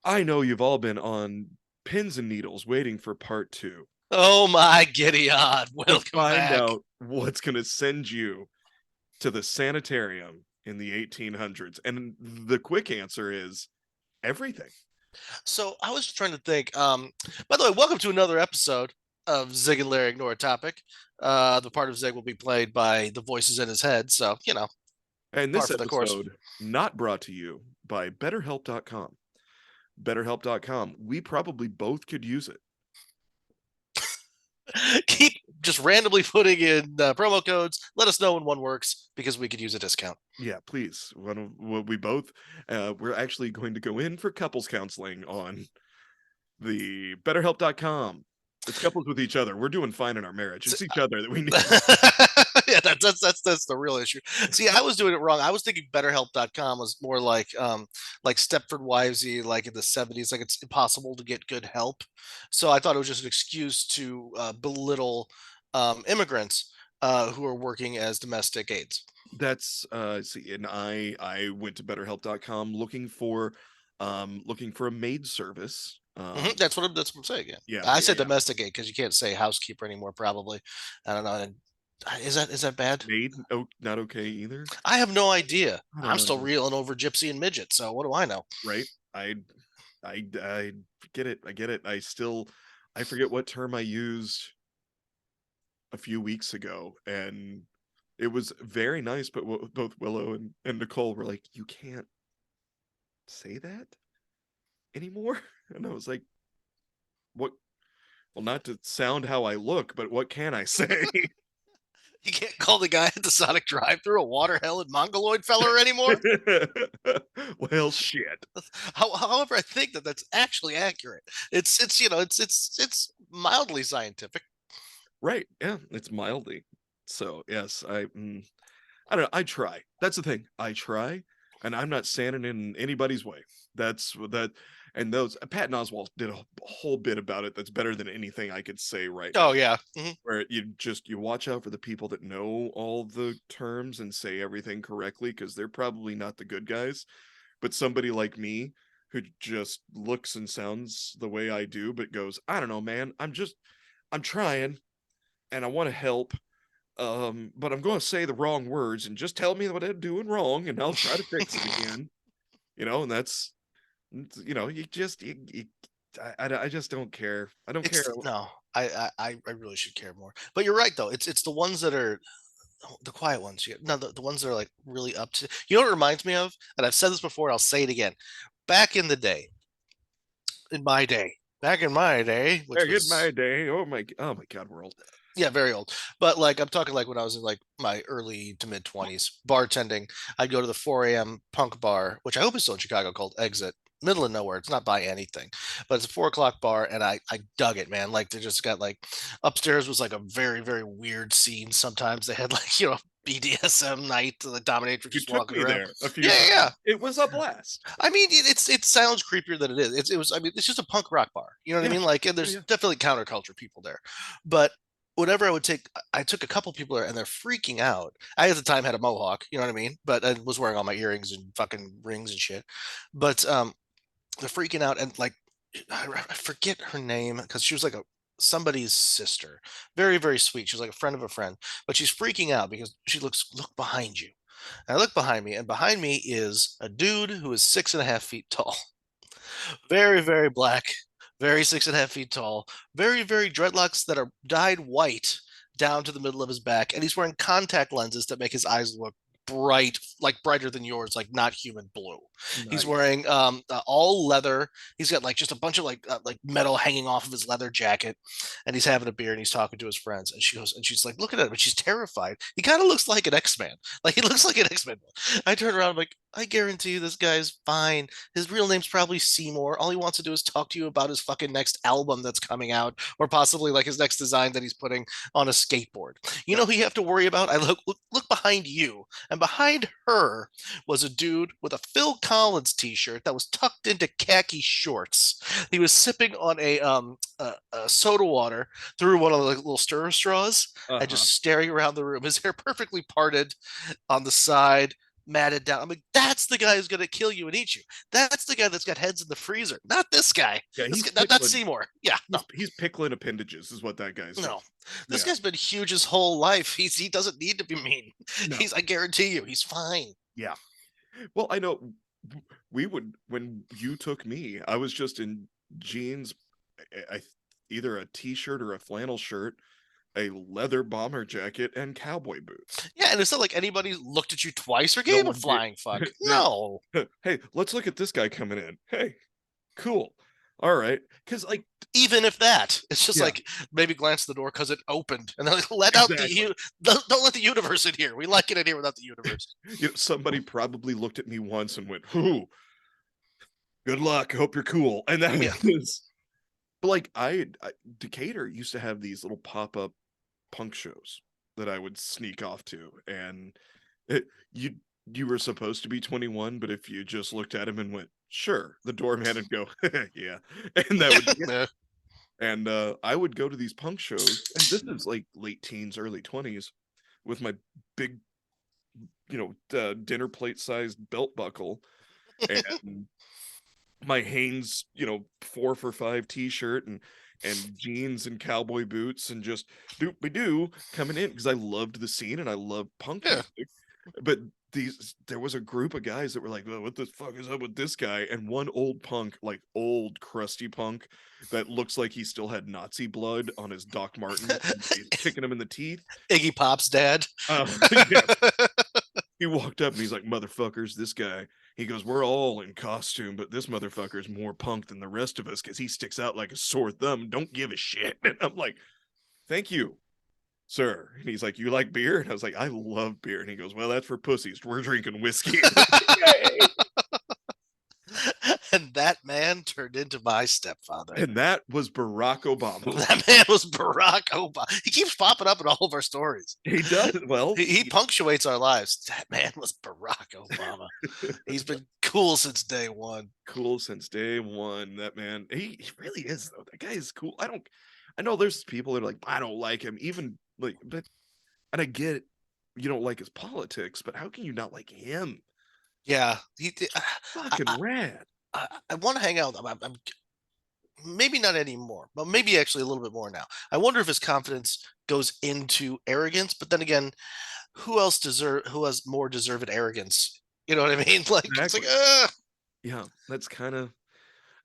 I know you've all been on pins and needles waiting for part two Oh my Gideon, to welcome find back. out what's going to send you to the sanitarium in the 1800s. And the quick answer is everything. So I was trying to think. By the way, welcome to another episode of Zig and Larry Ignore a Topic. The part of Zig will be played by the voices in his head, so And par this for the course. episode, not brought to you by BetterHelp.com. BetterHelp.com. We probably both could use it. Keep just randomly putting in promo codes. Let us know when one works because we could use a discount. Yeah, please. We're actually going to go in for couples counseling on the BetterHelp.com. It's couples with each other. We're doing fine in our marriage. It's each other that we need. Yeah, that's the real issue. See, I was doing it wrong. I was thinking BetterHelp.com was more like Stepford Wivesy, like in the 70s, like it's impossible to get good help. So I thought it was just an excuse to belittle immigrants who are working as domestic aides. That's see, and I went to BetterHelp.com looking for a maid service. That's what I'm saying. Yeah, Yeah, I yeah, said yeah. domestic aid because you can't say housekeeper anymore. Probably, I don't know. And is that bad? Maid, oh, not okay either. I have no idea. I don't I'm still know, reeling over Gypsy and Midget, so what do I know? right? I get it. I get it. I forget what term I used a few weeks ago, and it was very nice. But both Willow and Nicole were like, "You can't say that anymore," and I was like, "What? Well, not to sound how I look, but what can I say?" You can't call the guy at the Sonic drive-through a water hell and mongoloid feller anymore. Well, shit. However, I think that that's actually accurate. It's mildly scientific. Right. Yeah, it's mildly. So, yes, I don't know. I try. That's the thing. I try, and I'm not standing in anybody's way. That's that. And those Patton Oswalt did a whole bit about it. That's better than anything I could say right Oh now. yeah. Where you watch out for the people that know all the terms and say everything correctly because they're probably not the good guys. But somebody like me who just looks and sounds the way I do, but goes, I don't know, man. I'm trying and I want to help. But I'm going to say the wrong words and just tell me what I'm doing wrong and I'll try to fix it again. And that's, you just, I just don't care. I don't care. It's no. I really should care more. But you're right though. It's the ones that are the quiet ones. No, the ones that are like really up to. You know what it reminds me of? And I've said this before. And I'll say it again. Back in the day, back in my day, which Back in my was day, oh my God, world. yeah, very old. But like I'm talking like when I was in like my early to mid 20s, bartending, I'd go to the 4 a.m. punk bar, which I hope is still in Chicago, called Exit. Middle of nowhere. It's not by anything, but it's a 4 o'clock bar, and I dug it, man. Like they just got like upstairs was like a very very weird scene. Sometimes they had like BDSM night, the dominatrix You just took walking me around. there a few Yeah, yeah, yeah. times. It was a blast. I mean, it sounds creepier than it is. It was. I mean, it's just a punk rock bar. You know what I Yeah, mean? Like, and yeah, there's yeah. definitely counterculture people there, but whenever I took a couple people there, and they're freaking out. I at the time had a mohawk. You know what I mean? But I was wearing all my earrings and fucking rings and shit. But they're freaking out, and like, I forget her name because she was like somebody's sister. Very very sweet. She was like a friend of a friend, but she's freaking out because she look behind you. And I look behind me, and behind me is a dude who is 6.5 feet tall. Very, very black, very 6.5 feet tall, very, very dreadlocks that are dyed white down to the middle of his back. And he's wearing contact lenses that make his eyes look bright, like brighter than yours, like not human blue. He's Nice. wearing all leather. He's got like just a bunch of like metal hanging off of his leather jacket, and he's having a beer and he's talking to his friends. And she's like looking at him, and she's terrified. He kind of looks like an X-Man. Like he looks like an X-Man. I turn around, I'm like, I guarantee you this guy's fine. His real name's probably Seymour. All he wants to do is talk to you about his fucking next album that's coming out, or possibly like his next design that he's putting on a skateboard. You Yeah. know who you have to worry about? I look behind you, and behind her was a dude with a Phil Collins T-shirt that was tucked into khaki shorts. He was sipping on a soda water through one of the like, little stir straws, and Uh-huh. just staring around the room. His hair perfectly parted on the side, matted down. I'm like, that's the guy who's gonna kill you and eat you. That's the guy that's got heads in the freezer, not this guy. Yeah, This he's guy, not pickling. Seymour. Yeah, no, He's pickling appendages, is what that guy's doing. no. This Yeah, guy's been huge his whole life. He doesn't need to be mean. no, I guarantee you, he's fine. yeah. Well, I know we would when you took me, I was just in jeans, I either a t-shirt or a flannel shirt, a leather bomber jacket, and cowboy boots. Yeah, and it's not like anybody looked at you twice or No gave a one did. flying fuck. They, No. hey, let's look at this guy coming in. Hey, cool. All right, because like, Even if that, it's just yeah, like maybe glance at the door because it opened, and they're like, "Let out the exactly. don't let the universe in here. We like it in here without the universe." Somebody probably looked at me once and went, "Whoo, good luck. Hope you're cool." And that Yeah, was, but like, Decatur used to have these little pop up punk shows that I would sneak off to, and it, you you were supposed to be 21, but if you just looked at him and went, "Sure," the doorman would go, "Yeah," and that would be it. yeah. And I would go to these punk shows, and this is like late teens, early 20s, with my big, dinner plate sized belt buckle and my Hanes, 4 for $5 t-shirt and jeans and cowboy boots and just doop doo coming in because I loved the scene and I loved punk Yeah. music. But there was a group of guys that were like, "Well, what the fuck is up with this guy?" And one old punk, like old crusty punk, that looks like he still had Nazi blood on his Doc Martens and he's kicking him in the teeth. Iggy Pop's dad. Yeah, he walked up and he's like, "Motherfuckers, this guy." He goes, "We're all in costume, but this motherfucker's more punk than the rest of us because he sticks out like a sore thumb. Don't give a shit." And I'm like, "Thank you, sir." And he's like, "You like beer?" And I was like, "I love beer." And he goes, "Well, that's for pussies. We're drinking whiskey." And I'm like, "Yay." And that man turned into my stepfather. And that was Barack Obama. That man was Barack Obama. He keeps popping up in all of our stories. He does. Well, He punctuates our lives. That man was Barack Obama. He's been cool since day one. cool since day one. That man, he really is though. That guy is cool. I know there's people that are like, "I don't like him," even like, but and I get you don't like his politics, but how can you not like him? Yeah, I, Fucking rad. I want to hang out. Maybe not anymore, but maybe actually a little bit more now. I wonder if his confidence goes into arrogance, but then again, who has more deserved arrogance? You know what I mean? Like it's like, Exactly. Yeah, that's kind of.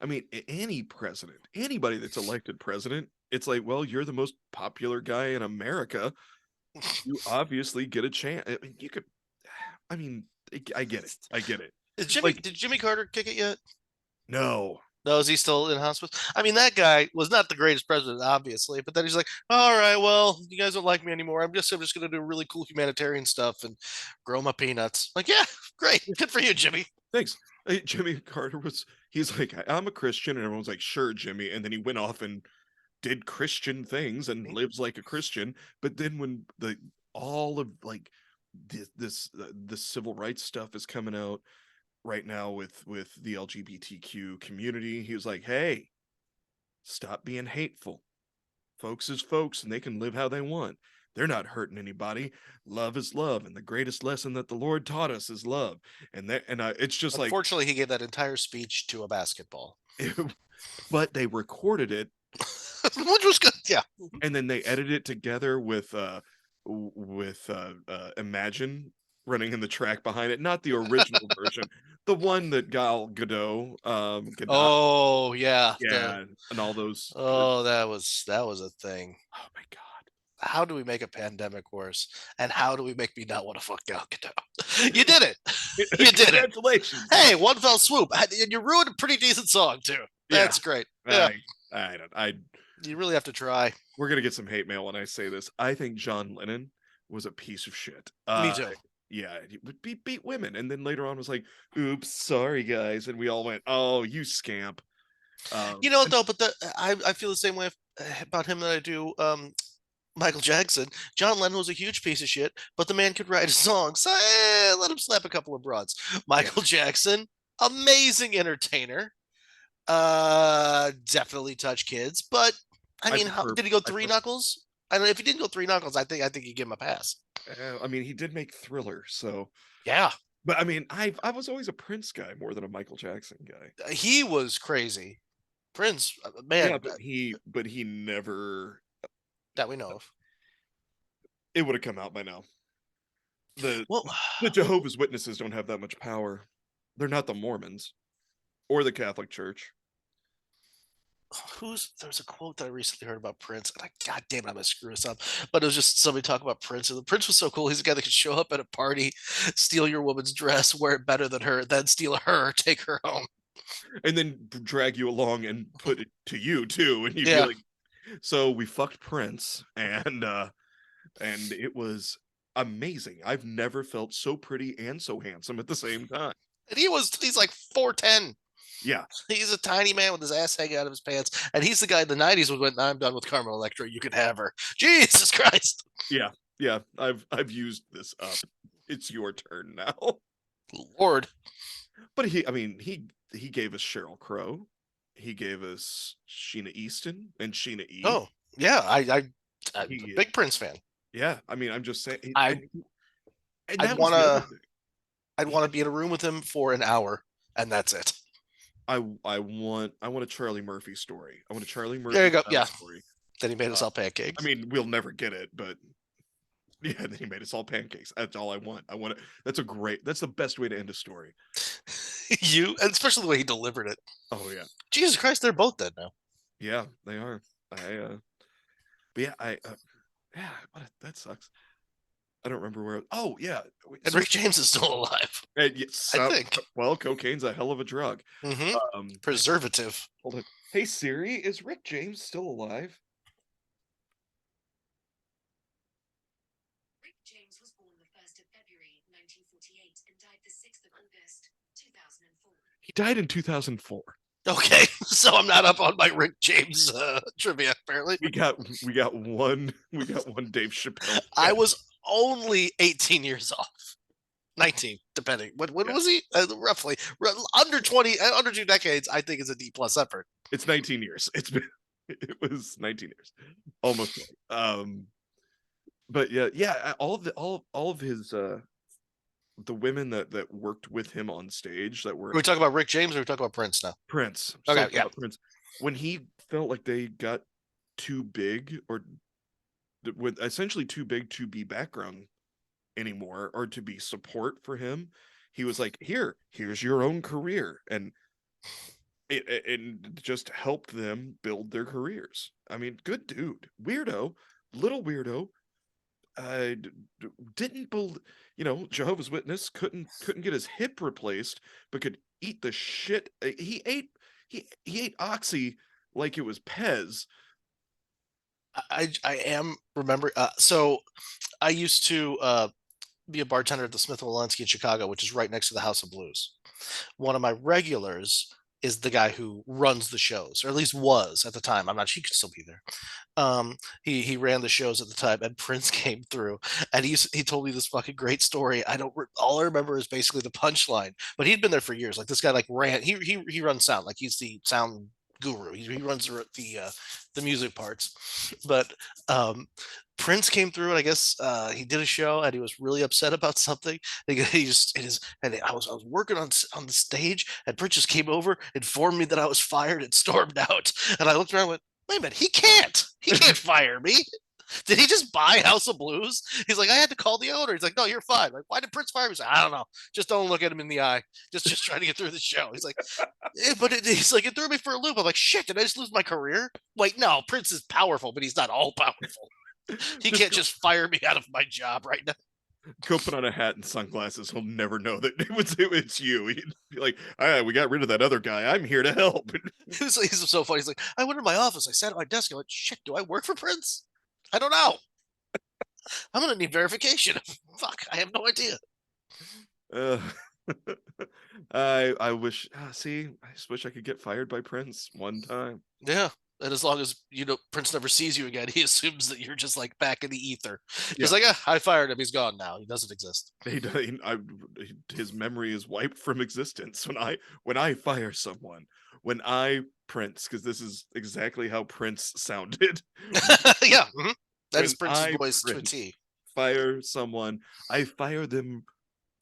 I mean, any president, anybody that's elected president, it's like, well, you're the most popular guy in America. You obviously get a chance. I mean, you could. I mean, I get it. I get it. Like, Did Jimmy Carter kick it yet? no, No, is he still in hospice? I mean, that guy was not the greatest president, obviously, but then he's like, all right, well, you guys don't like me anymore. I'm just gonna do really cool humanitarian stuff and grow my peanuts. Like, yeah, great. Good for you, Jimmy. thanks. Jimmy Carter was. He's like, "I'm a Christian," and everyone's like, "Sure, Jimmy." And then he went off and did Christian things and lives like a Christian. But then when the all of like the civil rights stuff is coming out right now with the LGBTQ community, he was like, "Hey, stop being hateful. Folks is folks, and they can live how they want. They're not hurting anybody. Love is love, and the greatest lesson that the Lord taught us is love." It's just like, Unfortunately, he gave that entire speech to a basketball, but they recorded it which was good. Yeah. and then they edited it together with Imagine running in the track behind it, not the original version, the one that Gal Gadot, Gadot, Oh yeah. yeah, and all those. That was a thing. Oh my god! How do we make a pandemic worse? And how do we make me not want to fuck Gal Gadot? You did it. You did it. Congratulations! Hey, one fell swoop. And you ruined a pretty decent song too. Yeah, That's great. Yeah. I don't. I You really have to try. We're gonna get some hate mail when I say this. I think John Lennon was a piece of shit. Me too. Yeah, he would beat women, and then later on was like, "Oops, sorry guys," and we all went, "Oh, you scamp." You know what And though, but I feel the same way about him that I do Michael Jackson. John Lennon was a huge piece of shit, but the man could write a song. So let him slap a couple of broads. yeah, Michael Jackson, amazing entertainer. Definitely touch kids, but I I mean, prefer. did he go I three prefer. knuckles? I don't know if he didn't go three knuckles. I think you give him a pass. I mean, he did make Thriller, so Yeah. But I mean, I was always a Prince guy more than a Michael Jackson guy. He was crazy. Prince, Yeah, man, but he never. that we know of. It would have come out by now. The Well, the Jehovah's Witnesses don't have that much power. They're not the Mormons or the Catholic Church. there's a quote that I recently heard about Prince, and god damn it, I'm gonna screw this up. But it was just somebody talking about Prince, and the Prince was so cool. He's a guy that could show up at a party, steal your woman's dress, wear it better than her, then steal her, take her home. And then drag you along and put it to you too, and you'd be Yeah, like, "So we fucked Prince," and it was amazing. I've never felt so pretty and so handsome at the same time. and he's like 4'10". Yeah, He's a tiny man with his ass hanging out of his pants, and he's the guy in the '90s who went, "I'm done with Carmen Electra. You can have her." Jesus Christ, yeah, yeah. I've used this up. It's your turn now. Lord. But I mean, he gave us Cheryl Crow. He gave us Sheena Easton and Sheena E. Oh yeah, I'm a He, big Prince fan. yeah. I mean, I'm just saying, I and I'd that was the other wanna thing. I'd He, want to be in a room with him for an hour, and that's it. I want a Charlie Murphy story. I want a Charlie There Murphy you go. style Yeah. story. Then he made us Uh, all I pancakes. mean, we'll never get it, but yeah, then he made us all pancakes. That's all I want. I want it. That's the best way to end a story. And especially the way he delivered it. Oh yeah, Jesus Christ, they're both dead now. yeah, they are. But yeah, yeah, that sucks. I don't remember where. Oh yeah, And so Rick James is still alive, yes, I think. well, cocaine's a hell of a drug. Mm-hmm. Um, Preservative. hold on. Hey Siri, is Rick James still alive? Rick James was born the 1st of February 1948 and died the 6th of August 2004. He died in 2004. Okay, so I'm not up on my Rick James trivia. Apparently, We got one Dave Chappelle. I was only 18 years off. 19, depending. When Yeah, was he? Roughly under 20, under 2 decades. I think is a D+ effort. it's 19 years. It was 19 years, almost 20. But yeah, all of his the women that worked with him on stage that were Are we talk about Rick James or are we talk about Prince now? Prince. Still Okay, talking yeah. about Prince. When he felt like they got too big, or with essentially too big to be background anymore, or to be support for him, he was like, here's your own career, and it just helped them build their careers. I mean, good dude, weirdo, little weirdo. I didn't believe, Jehovah's Witness couldn't get his hip replaced, but could eat the shit. He ate oxy like it was Pez. I am remember. So I used to be a bartender at the Smith Wollensky in Chicago, which is right next to the House of Blues. One of my regulars is the guy who runs the shows, or at least was at the time. I'm not sure, he could still be there. He ran the shows at the time, and Prince came through, and he told me this fucking great story. All I remember is basically the punchline, but he'd been there for years. Like this guy, like ran he runs sound, like he's the sound guru. He runs the music parts, but Prince came through, and I guess he did a show, and he was really upset about something. He just it is, and I was working on the stage, and Prince just came over, informed me that I was fired, and stormed out. And I looked around, and went, "Wait a minute, he can't fire me." Did he just buy House of Blues? He's like, I had to call the owner. He's like, no, you're fine. Like, why did Prince fire me? He's like, I don't know. Just don't look at him in the eye. Just trying to get through the show. He's like, he's like, it threw me for a loop. I'm like, shit, did I just lose my career? Like, no, Prince is powerful, but he's not all powerful. He Just can't just fire me out of my job right now. go put on a hat and sunglasses. He'll never know that it's you. He'd be like, we got rid of that other guy. I'm here to help. He's so funny. He's like, I went to my office. I sat at my desk. I went, shit, do I work for Prince? I don't know. I'm gonna need verification. Fuck, I have no idea. Uh, I wish. See, I just wish I could get fired by Prince one time. Yeah. And as long as Prince never sees you again, he assumes that you're just like back in the ether. Yeah, He's like, I fired him. He's gone now. He doesn't exist. his memory is wiped from existence when I fire someone. When I Prince, because this is exactly how Prince sounded. Yeah. That When is Prince's I voice to a Prince T. fire someone, I fire them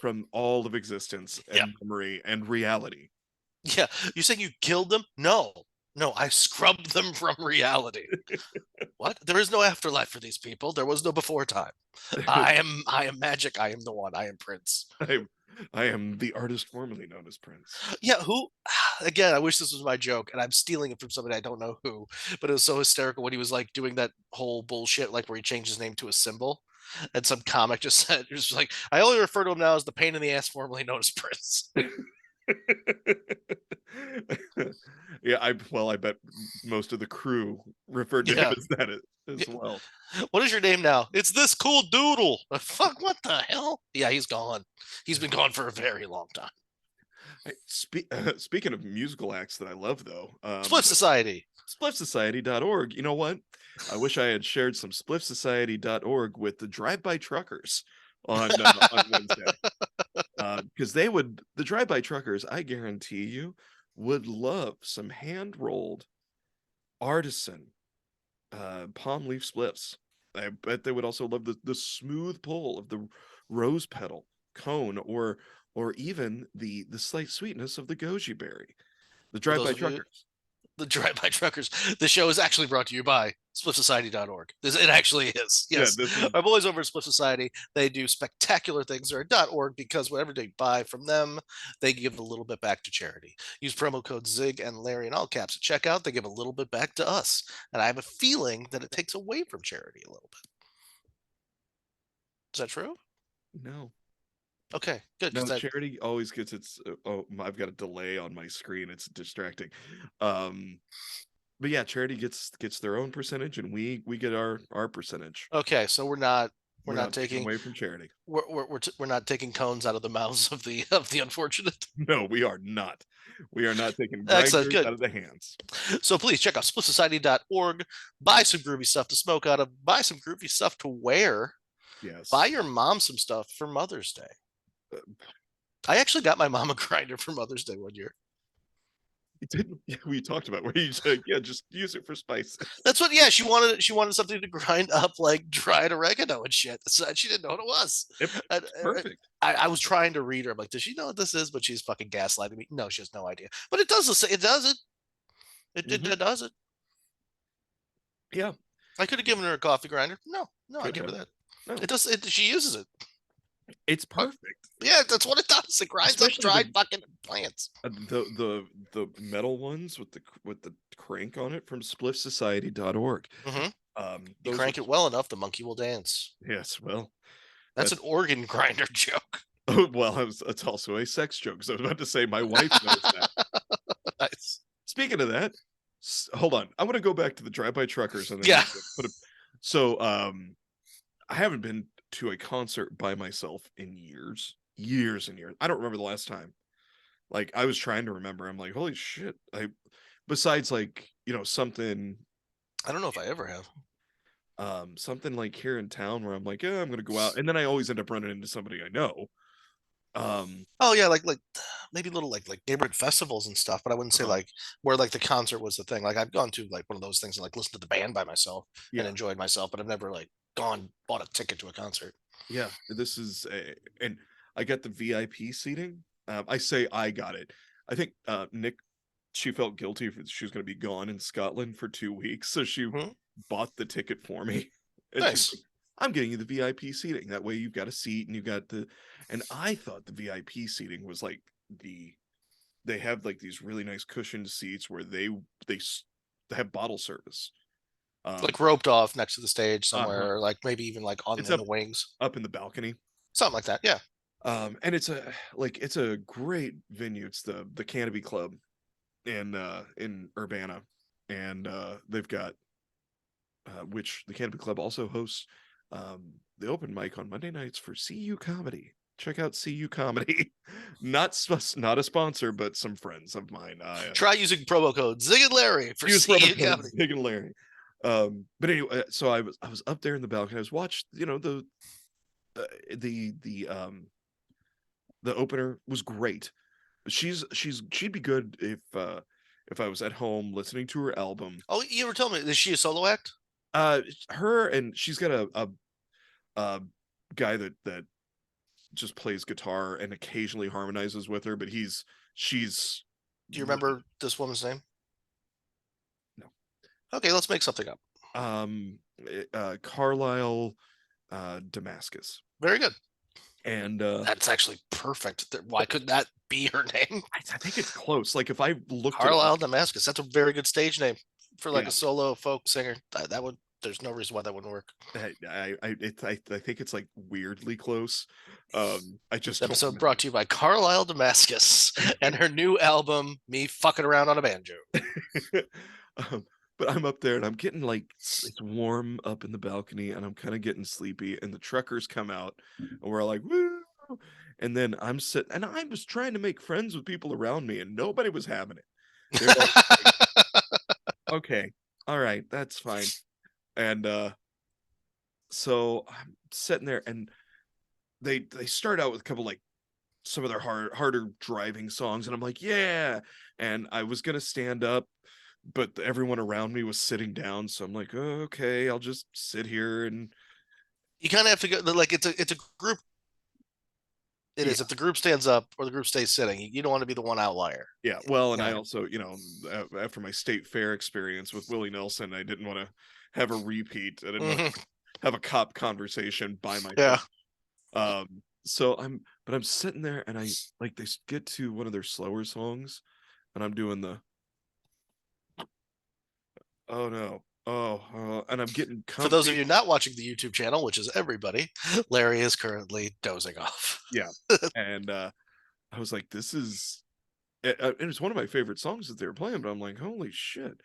from all of existence Yeah. and memory and reality. Yeah. You saying you killed them? No. No, I scrubbed them from reality. What? There is no afterlife for these people. There was no before time. I am magic. I am the one. I am Prince. I, I am the artist formerly known as Prince. Yeah, who again, I wish this was my joke and I'm stealing it from somebody I don't know who, but it was so hysterical when he was like doing that whole bullshit, like where he changed his name to a symbol. And some comic just said, it was just like, I only refer to him now as the pain in the ass formerly known as Prince. Yeah, I bet most of the crew referred to him Yeah. as that Yeah. as well. What is your name now? It's this cool doodle. Fuck, what the hell? Yeah, he's gone. He's been gone for a very long time. Speaking of musical acts that I love, though, Split Society. spliffsociety.org. You know what? I wish I had shared some spliffsociety.org with the drive-by truckers on Wednesday, because the drive-by truckers, I guarantee you, would love some hand-rolled artisan palm leaf spliffs. I bet they would also love the smooth pull of the rose petal cone, or even the slight sweetness of the goji berry. The For those drive-by of you, truckers. the Drive By Truckers. The show is actually brought to you by SpliffSociety.org. It actually is. Yeah, Yes. this is Our boys over at Spliff Society, they do spectacular things. They're at .org because whatever they buy from them, they give a little bit back to charity. Use promo code ZIG and Larry in all caps at checkout. They give a little bit back to us. And I have a feeling that it takes away from charity a little bit. Is that true? no. Okay, good. No, Because that charity always gets its I've got a delay on my screen. It's distracting. Um but yeah, charity gets their own percentage, and we get our percentage. okay, so we're We're not not taking taking away from charity. we're not taking cones out of the mouths of the unfortunate. No, we are not. We are not taking Excellent, grinders good. out of the hands. So please check out splitsociety.org. Buy some groovy stuff to smoke out of. Buy some groovy stuff to wear. Buy Yes. your mom some stuff for Mother's Day. Uh, I actually got my mom a grinder for Mother's Day one year. didn't we talked about where you said, yeah, just use it for spices. That's what. Yeah, she wanted something to grind up like dried oregano and shit. So she didn't know what it was. And, It's perfect. I was trying to read her. I'm like, does she know what this is? But she's fucking gaslighting me. No, she has no idea. But it does. It does it. Mhm. It does it. Yeah, I could have given her a coffee grinder. No, I could give her have. that. No, It does. She uses it. it's perfect. Yeah, that's what it does. It grinds up Especially dried fucking plants. the metal ones with the crank on it from spliffsociety.org. Mm-hmm. You Those are crank it well enough, the monkey will dance. yes, well, That's an that's organ grinder joke. oh, well, it's also a sex joke. So I was about to say my wife knows that. Nice. Speaking of that, hold on. I want to go back to the drive-by truckers, and then Yeah. put a so I haven't been to a concert by myself in years and years. I don't remember the last time. Like, I was trying to remember. I'm like, holy shit. I besides, like, something I don't know if I ever have. something like here in town where I'm like, yeah, I'm gonna go out, and then I always end up running into somebody I know. Oh yeah, like maybe little like neighborhood festivals and stuff, but I wouldn't say uh like where like the concert was the thing. Like I've gone to like one of those things and like listened to the band by myself and yeah, enjoyed myself, but I've never like bought a ticket to a concert. yeah. This is and I got the VIP seating. I say I got it. I think Nick, she felt guilty for she was gonna be gone in Scotland for 2 weeks, so she Hmm. bought the ticket for me. And she's Nice. like, I'm getting you the VIP seating. That way you've got a seat and you got and I thought the VIP seating was like they have like these really nice cushioned seats where they have bottle service. Um, Like roped off next to the stage uh-huh. somewhere, or like maybe even like on It's in the wings, up in the balcony. something like that. Yeah. And it's a great venue. It's the Canopy Club in Urbana. And they've got which the Canopy Club also hosts the open mic on Monday nights for CU Comedy. Check out CU Comedy. Not a sponsor, but some friends of mine. Try using promo code Zig and Larry for Use promo CU code Comedy. Zig and Larry. But anyway, so I was up there in the balcony. I was watched, uh, the the um the opener was great. She'd be good if I was at home listening to her album. Oh, you were telling me, is she a solo act? Her, and she's got a guy that just plays guitar and occasionally harmonizes with her, but she's Do you remember this woman's name? no. Okay, let's make something up. Carlisle Damascus. Very good. And That's actually perfect. Why couldn't that be her name? I think it's close. Like if I looked it Carlisle up, Damascus. That's a very good stage name for like yeah, a solo folk singer. That would. There's no reason why that wouldn't work. I think it's like weirdly close. I just This don't episode brought to you by Carlisle Damascus and her new album, Me Fucking Around on a Banjo. um, but I'm up there and I'm getting like it's warm up in the balcony and I'm kind of getting sleepy and the truckers come out and we're like woo, and then I'm sitting and I was trying to make friends with people around me and nobody was having it. They're all like, okay, all right, that's fine. And so I'm sitting there and they start out with a couple like some of their harder driving songs and I'm like yeah, and I was gonna stand up but everyone around me was sitting down so I'm like oh, okay, I'll just sit here. And You kind of have to go. Like it's a group. It yeah, is. If the group stands up or the group stays sitting, you don't want to be the one outlier. yeah, well, and I Yeah. also after my state fair experience with Willie Nelson I didn't want to have a repeat. I didn't want Mhm. to have a cop conversation by Yeah. myself. So I'm sitting there and I like they get to one of their slower songs and I'm doing the oh no, and I'm getting For those of comfy. you not watching the YouTube channel, which is everybody, Larry is currently dozing off. Yeah, and I was like, this is and it's one of my favorite songs that they were playing, but I'm like, holy shit,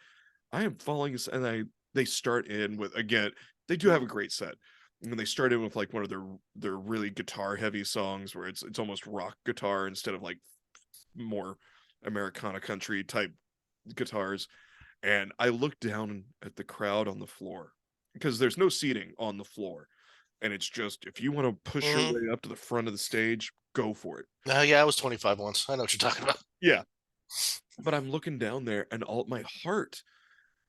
I am falling and they start in with again, they do have a great set. And they start in with like one of their really guitar heavy songs where it's almost rock guitar instead of like more Americana country type guitars. And I looked down at the crowd on the floor because there's no seating on the floor. And it's just if you want to push your Mm-hmm. way up to the front of the stage, go for it. Yeah, I was 25 once. I know what you're talking about. Yeah. But I'm looking down there and all my heart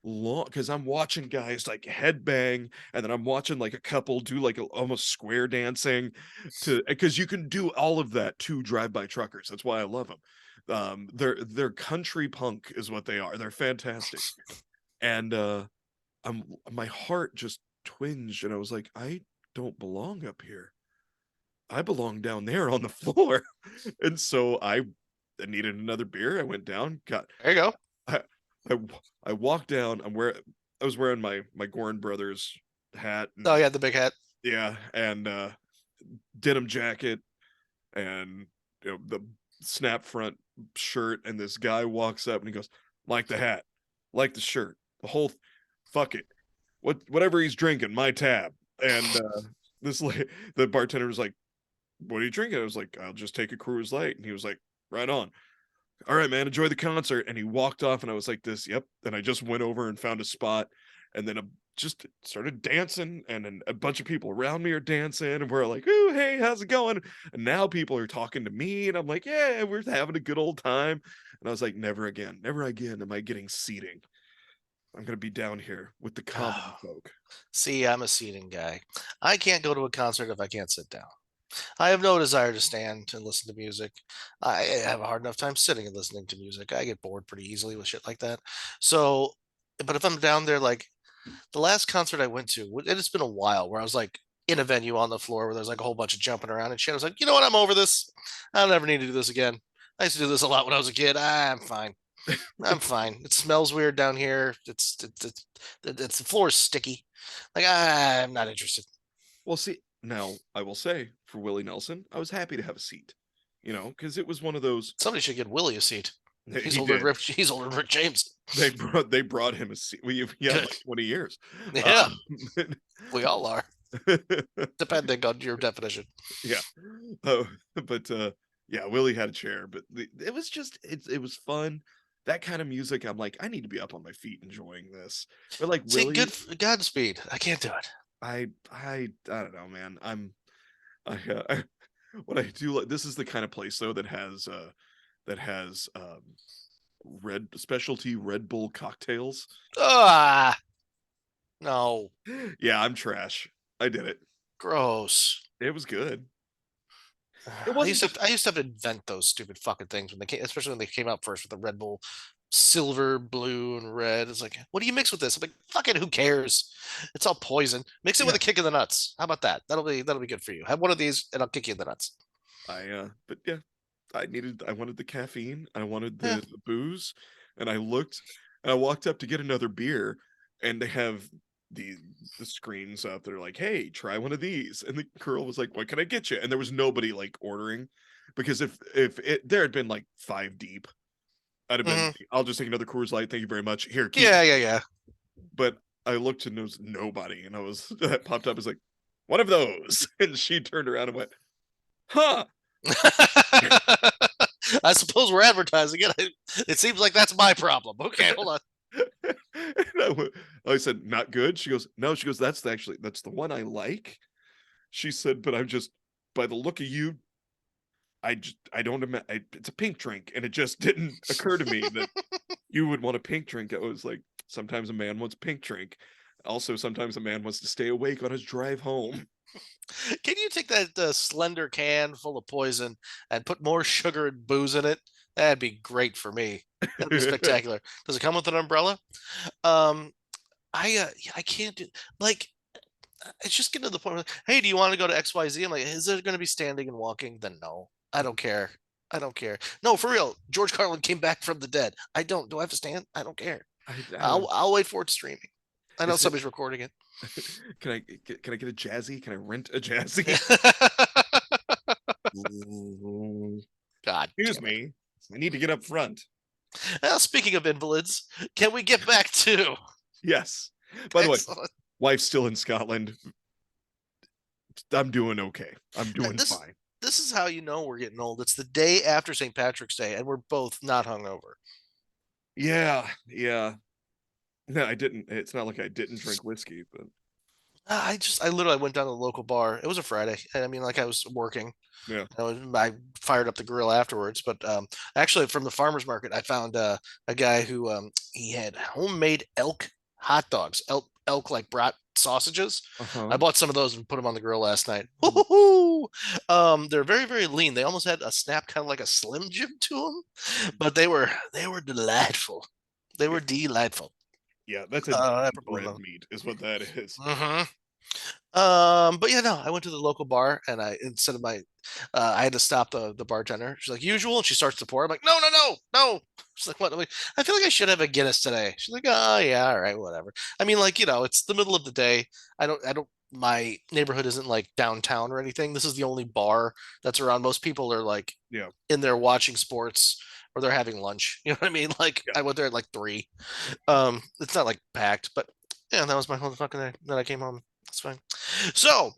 long because I'm watching guys like headbang and then I'm watching like a couple do like almost square dancing to because you can do all of that to drive-by truckers. That's why I love them. They're country punk is what they are. They're fantastic. And I'm my heart just twinged and I was like, I don't belong up here. I belong down there on the floor. And so I needed another beer. I went down, got There you go. I I I walked down. I was wearing my Gorn Brothers hat Oh, and yeah, the big hat. yeah, and denim jacket and the snap front shirt. And this guy walks up and he goes, like the hat, like the shirt, the whole fuck it. Whatever he's drinking, my tab. And this the bartender was like, what are you drinking? I was like, I'll just take a Cruise Light. And he was like, right on. All right, man, enjoy the concert. And he walked off and I was like this, yep. And I just went over and found a spot and then just started dancing and then a bunch of people around me are dancing and we're like, ooh, hey, how's it going? And now people are talking to me and I'm like, yeah, we're having a good old time. And I was like, never again am I getting seating. I'm going to be down here with the common Oh, folk. see, I'm a seating guy. I can't go to a concert if I can't sit down. I have no desire to stand and listen to music. I have a hard enough time sitting and listening to music. I get bored pretty easily with shit like that. So, but if I'm down there, like the last concert I went to, it has been a while where I was like in a venue on the floor where there's like a whole bunch of jumping around and shit. I was like, you know what? I'm over this. I'll never need to do this again. I used to do this a lot when I was a kid. I'm fine. I'm fine. It smells weird down here. It's the floor is sticky. Like I'm not interested. Well, see, now I will say for Willie Nelson, I was happy to have a seat, because it was one of those. Somebody should get Willie a seat. He's He older than did. Rip. He's older than Rick James. They brought him a seat. We had Good. like 20 years. Yeah, Um, we all are, depending on your definition. yeah. Oh, but yeah, Willie had a chair, but it was just it was fun. That kind of music, I'm like, I need to be up on my feet enjoying this. But like See, Willie, good Godspeed. I can't do it. I don't know, man. I what I do like this is the kind of place though that has red specialty Red Bull cocktails. Ah, no, Yeah, I'm trash. I did it. gross. It was good. It I wasn't used to just have, I used to have to invent those stupid fucking things when they came, especially when they came out first with the Red Bull silver, blue, and red. It's like, what do you mix with this? I'm like, fuck it, who cares? It's all poison. Mix it with yeah. a kick in the nuts. How about that? That'll be good for you. Have one of these, and I'll kick you in the nuts. But yeah, I wanted the caffeine, I wanted Yeah. the booze, and I looked and I walked up to get another beer, and they have the the screens up. They're like, "Hey, try one of these." And the girl was like, "What can I get you?" And there was nobody like ordering because if it there had been like five deep, I'd have been Hmm. like, "I'll just take another Coors Light. Thank you very much. Here, keep." Yeah, yeah, yeah. But I looked and there was nobody, and I was that popped up as like, "One of those." And she turned around and went, "Huh." I suppose we're advertising it. It seems like that's my problem. Okay, hold on. And I said, "Not good." She goes, "No." She goes, that's the one I like." She said, "But I'm just by the look of you, I don't it's a pink drink, and it just didn't occur to me that you would want a pink drink." I was like, sometimes a man wants a pink drink. Also, sometimes a man wants to stay awake on his drive home. Can you take that slender can full of poison and put more sugar and booze in it? That'd be great for me. That'd be spectacular. Does it come with an umbrella? Um, yeah, I can't do like it's just getting to the point where, hey, do you want to go to XYZ? I'm like, is it going to be standing and walking? Then no, I don't care. I don't care. No, for real. George Carlin came back from the dead. I don't. Do I have to stand? I don't care. I I'll wait for it streaming. I know is it somebody's recording it. can I get a jazzy? Can I rent a jazzy? God Excuse damn it. me. I need to get up front. Now, speaking of invalids, can we get back to Yes. By the way, excellent? wife's still in Scotland. I'm doing okay. I'm Now, doing this fine. this is how you know we're getting old. It's the day after St. Patrick's Day, and we're both not hungover. Yeah, yeah. No, I didn't. It's not like I didn't drink whiskey, but I literally went down to the local bar. It was a Friday, and I mean, like I was working. yeah. I fired up the grill afterwards, but actually from the farmers market, I found a guy who he had homemade elk hot dogs, elk like brat sausages. I Uh-huh. bought some of those and put them on the grill last night. Mm. Woo-hoo-hoo! They're very very lean. They almost had a snap, kind of like a Slim Jim to them, but they were delightful. They Yeah. were delightful. Yeah, that's a Apropos of bread those. meat is what that is. Mhm. But yeah, no, I went to the local bar and I instead of my I had to stop the bartender. She's like, usual, and she starts to pour. I'm like, no, no, no, no. She's like, what? I'm like, I feel like I should have a Guinness today. She's like, oh yeah, all right, whatever. I mean, like, it's the middle of the day. I don't my neighborhood isn't like downtown or anything. This is the only bar that's around. Most people are like Yeah. in there watching sports or they're having lunch. You know what I mean? Like Yeah. I went there at like 3. It's not like packed, but yeah, that was my whole fucking day. Then I came home. That's fine. So,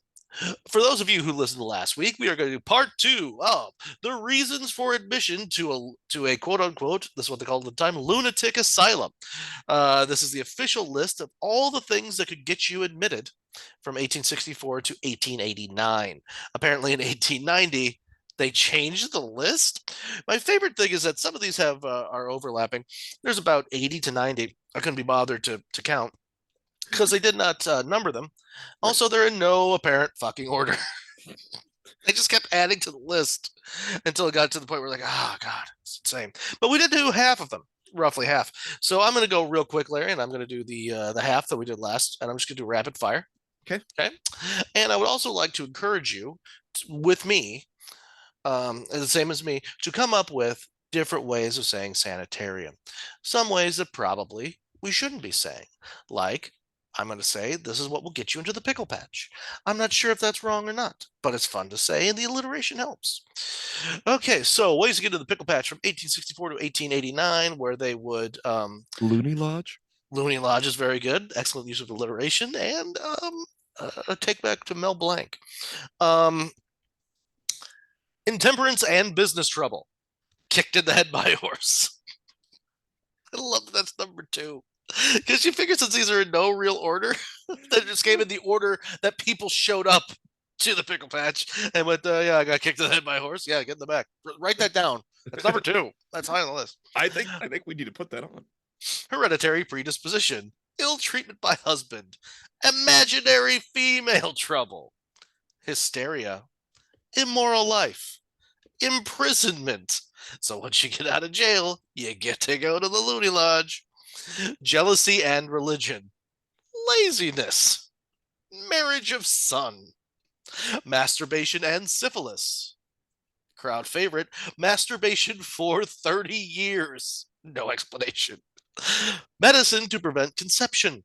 for those of you who listened to last week, we are going to do part 2 of the reasons for admission to a quote unquote, this is what they call it at the time, lunatic asylum. This is the official list of all the things that could get you admitted from 1864 to 1889. Apparently, in 1890, they changed the list. My favorite thing is that some of these are overlapping. There's about 80 to 90. I couldn't be bothered to count because they did not number them. Right. Also, they're in no apparent fucking order. They just kept adding to the list until it got to the point where like, oh god, it's insane. But we did do half of them, roughly half. So I'm going to go real quick, Larry, and I'm going to do the half that we did last, and I'm just going to do rapid fire. Okay. Okay. And I would also like to encourage you, with me, the same as me, to come up with different ways of saying sanitarium. Some ways that probably we shouldn't be saying, like, I'm going to say this is what will get you into the pickle patch. I'm not sure if that's wrong or not, but it's fun to say, and the alliteration helps. Okay, so ways to get into the pickle patch from 1864 to 1889, where they would Looney Lodge? Looney Lodge is very good, excellent use of alliteration, and a take back to Mel Blanc. Um, Intemperance and business trouble. Kicked in the head by a horse. I love that that's number 2. Because you figure since these are in no real order, they just came in the order that people showed up to the pickle patch and went, yeah, I got kicked in the head by a horse. Yeah, get in the back. Write that down. That's number 2. That's high on the list. I think we need to put that on. Hereditary predisposition. Ill treatment by husband. Imaginary female trouble. Hysteria. immoral life, imprisonment. So once you get out of jail, you get to go to the loony lodge. Jealousy and religion, laziness, marriage of son, masturbation and syphilis. Crowd favorite, masturbation for 30 years. No explanation. Medicine to prevent conception.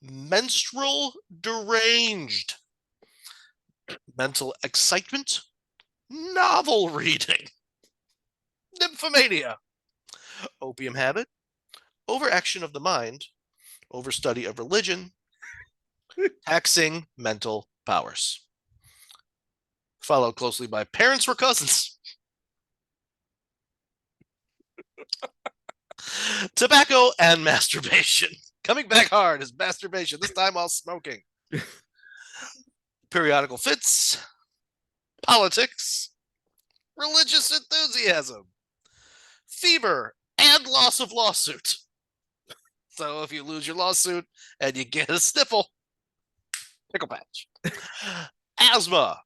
Menstrual deranged. Mental excitement. Novel reading. Nymphomania. Opium habit. Overaction of the mind. Overstudy of religion. Taxing mental powers. Followed closely by parents were cousins. Tobacco and masturbation. Coming back hard is masturbation, this time while smoking. Periodical fits, politics, religious enthusiasm, fever, and loss of lawsuit. So if you lose your lawsuit and you get a sniffle, pickle patch. Asthma,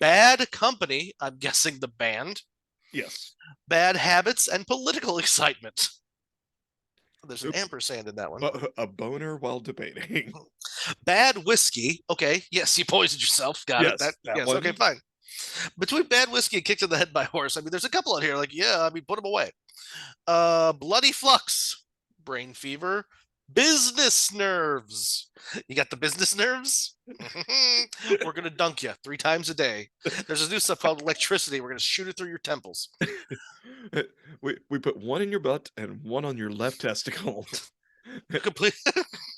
bad company, I'm guessing the band, Yes. bad habits, and political excitement. There's an Oops. ampersand in that one. A boner while debating. Bad whiskey. Okay. Yes, you poisoned yourself. Got it. Yes, that Yes. one. Okay, fine. Between bad whiskey and kicked in the head by a horse, I mean, there's a couple on here. Like, yeah, I mean, put them away. Bloody flux, brain fever, business nerves. You got the business nerves? We're gonna dunk you 3 times a day. There's this new stuff called electricity. We're gonna shoot it through your temples. We put one in your butt and one on your left testicle. Complete.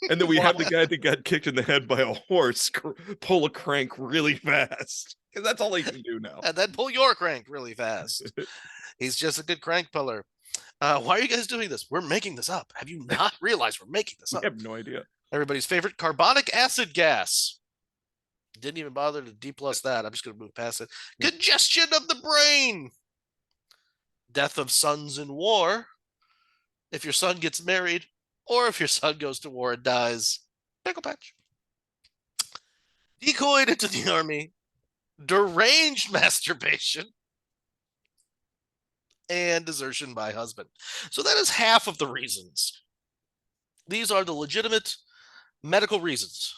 And then we have the guy that got kicked in the head by a horse pull a crank really fast. Because that's all he can do now. And then pull your crank really fast. He's just a good crank puller. Why are you guys doing this? We're making this up. Have you not realized we're making this I up? have no idea. Everybody's favorite carbonic acid gas. Didn't even bother to D plus that. I'm just going to move past it. Congestion of the brain. Death of sons in war. If your son gets married, or if your son goes to war and dies. Pickle patch. Decoyed into the army. Deranged masturbation. And desertion by husband. So that is half of the reasons. These are the legitimate medical reasons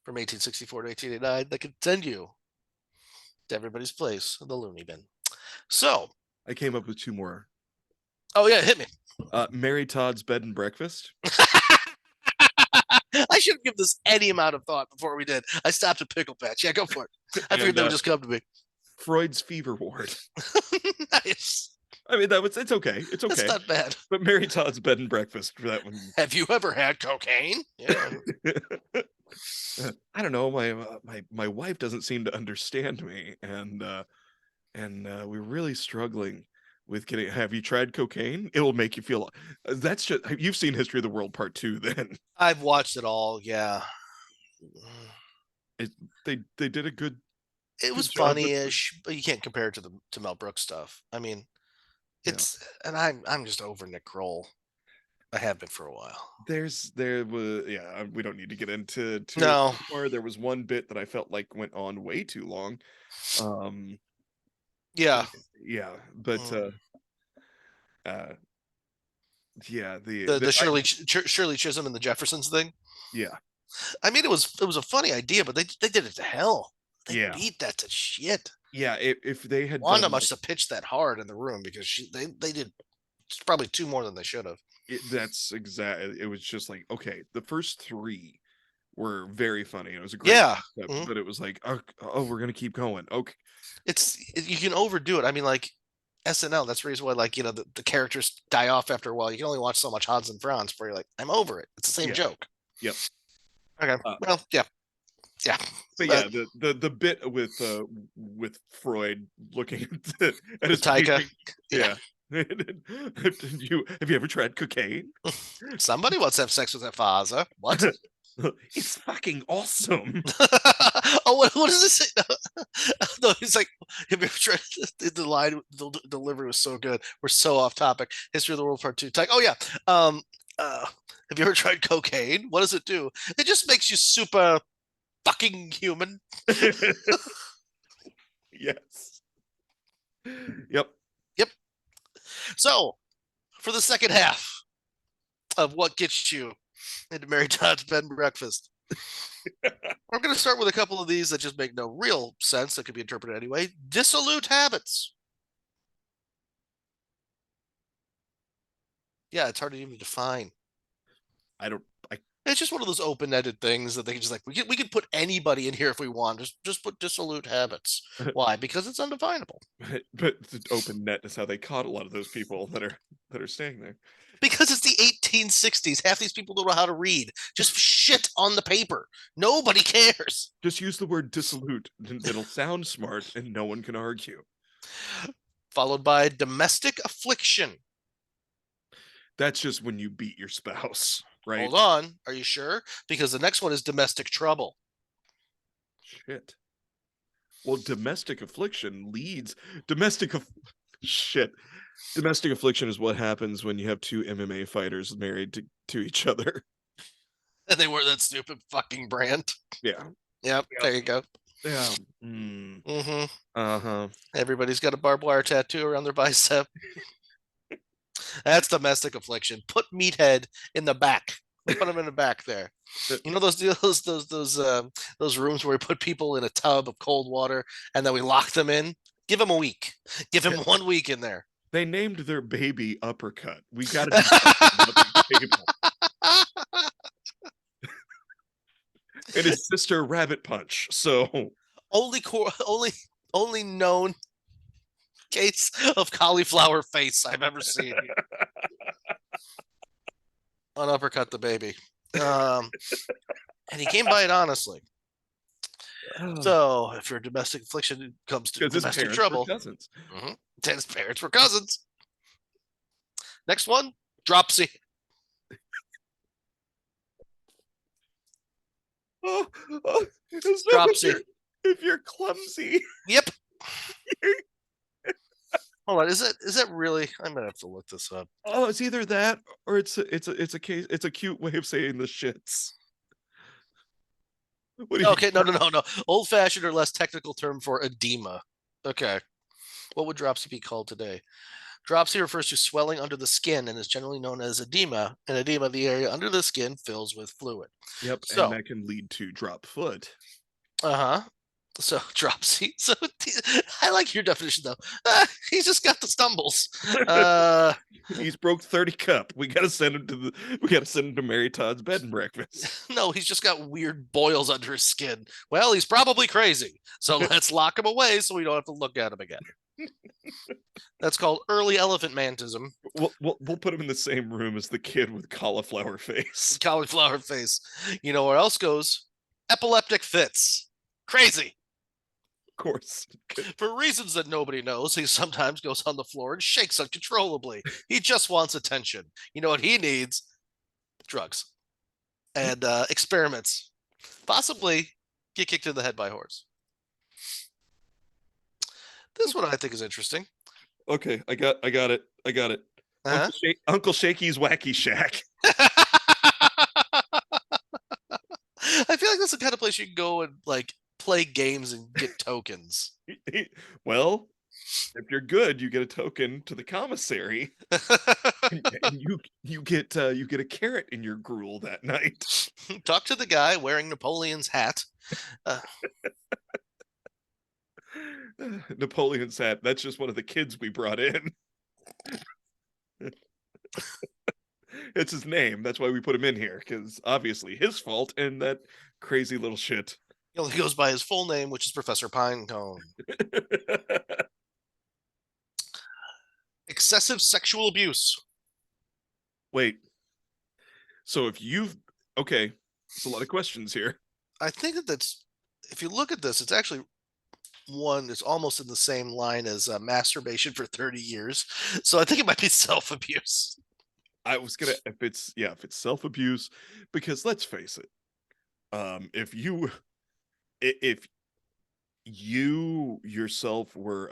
from 1864 to 1889 that could send you to everybody's place, the loony bin. So I came up with 2 more. Oh yeah, hit me. Mary Todd's bed and breakfast. I shouldn't give this any amount of thought before we did. I stopped at pickle patch. Yeah, go for it. I figured they would just come to me. Freud's fever ward. Nice. I mean, it's okay. It's okay. That's not bad. But Mary Todd's bed and breakfast for that one. Have you ever had cocaine? Yeah. I don't know. My wife doesn't seem to understand me, and we're really struggling with getting. Have you tried cocaine? It will make you feel. That's just you've seen History of the World Part 2. Then I've watched it all. Yeah. They did a good. It was job with funny-ish, but you can't compare it to Mel Brooks stuff. I mean, it's and I'm just over Nick Kroll. I have been for a while. There was we don't need to get into No. more. There was one bit that I felt like went on way too long. Yeah. Yeah, but yeah, the Shirley Chisholm and the Jeffersons thing. Yeah. I mean, it was a funny idea, but they did it to hell. They beat that to shit. Yeah, if they had Wanda must have pitched that hard in the room because they did probably 2 more than they should have. That's exactly. It was just like, okay, the first 3 were very funny. It was a great concept, but it was like, oh, we're gonna keep going. Okay, you can overdo it. I mean, like SNL. That's the reason why, like, the characters die off after a while. You can only watch so much Hans and Franz before you're like, I'm over it. It's the same joke. Yep. Okay. Well, yeah. But yeah, the bit with Freud looking at his Taika. Yeah. Have you ever tried cocaine? Somebody wants to have sex with their father. What? It's fucking awesome. Oh, what does it say? No, he's like, have you ever tried the line? The delivery was so good. We're so off topic. History of the World Part 2. It's like, oh yeah. Have you ever tried cocaine? What does it do? It just makes you super fucking human. Yes. Yep. Yep. So, for the second half of what gets you into Mary Todd's bed and breakfast, I'm going to start with a couple of these that just make no real sense that could be interpreted anyway. Dissolute habits. Yeah, it's hard to even define. I don't. I. It's just one of those open-ended things that they can just like we could put anybody in here if we want. Just put dissolute habits. Why? Because it's undefinable. But the open net is how they caught a lot of those people that are staying there. Because it's the 1860s. Half these people don't know how to read. Just shit on the paper. Nobody cares. Just use the word dissolute. It'll sound smart, and no one can argue. Followed by domestic affliction. That's just when you beat your spouse, right? Hold on. Are you sure? Because the next one is domestic trouble. Shit. Well, domestic affliction leads shit. Domestic affliction is what happens when you have two MMA fighters married to each other. And they wear that stupid fucking brand. Yeah. Yep. There you go. Yeah. Mm-hmm. Uh-huh. Everybody's got a barbed wire tattoo around their bicep. That's domestic affliction. Put Meathead in the back. Put him in the back there. You know those rooms where we put people in a tub of cold water and then we lock them in? Give him a week. Give him 1 week in there. They named their baby Uppercut. We got to do something about these people. And his sister Rabbit Punch. So only known case of cauliflower face I've ever seen. On Uppercut the baby. And he came by it honestly. So if your domestic affliction comes to domestic trouble, cousins. His parents were cousins. Next one, dropsy. Dropsy. If you're clumsy. Yep. Hold on, is that really? I'm gonna have to look this up. Oh, it's either that or it's a cute way of saying the shits. Okay, no. Old-fashioned or less technical term for edema. Okay. What would dropsy be called today? Dropsy refers to swelling under the skin and is generally known as edema. And edema, the area under the skin fills with fluid. Yep, so, and that can lead to drop foot. Uh-huh. So dropsy. So I like your definition though. He's just got the stumbles. He's broke 30 cup. We gotta send him to Mary Todd's bed and breakfast. No, he's just got weird boils under his skin. Well, he's probably crazy. So let's lock him away so we don't have to look at him again. That's called early elephant mantism. We'll put him in the same room as the kid with cauliflower face. Cauliflower face. You know where else goes? Epileptic fits. Crazy. Of course. For reasons that nobody knows, he sometimes goes on the floor and shakes uncontrollably. He just wants attention. You know what he needs? Drugs. And experiments. Possibly get kicked in the head by a horse. This one I think is interesting. Okay, I got it. Uh-huh. Uncle Shaky's Wacky Shack. I feel like that's the kind of place you can go and like play games and get tokens. Well, if you're good, you get a token to the commissary, and you get a carrot in your gruel that night. Talk to the guy wearing Napoleon's hat. Napoleon's hat. That's just one of the kids we brought in. It's his name. That's why we put him in here, because obviously his fault and that crazy little shit. He only goes by his full name, which is Professor Pinecone. Excessive sexual abuse. Wait. So if you've... Okay, there's a lot of questions here. I think that's... If you look at this, it's actually one that's almost in the same line as masturbation for 30 years. So I think it might be self-abuse. I was gonna... If it's self-abuse, because let's face it, if you yourself were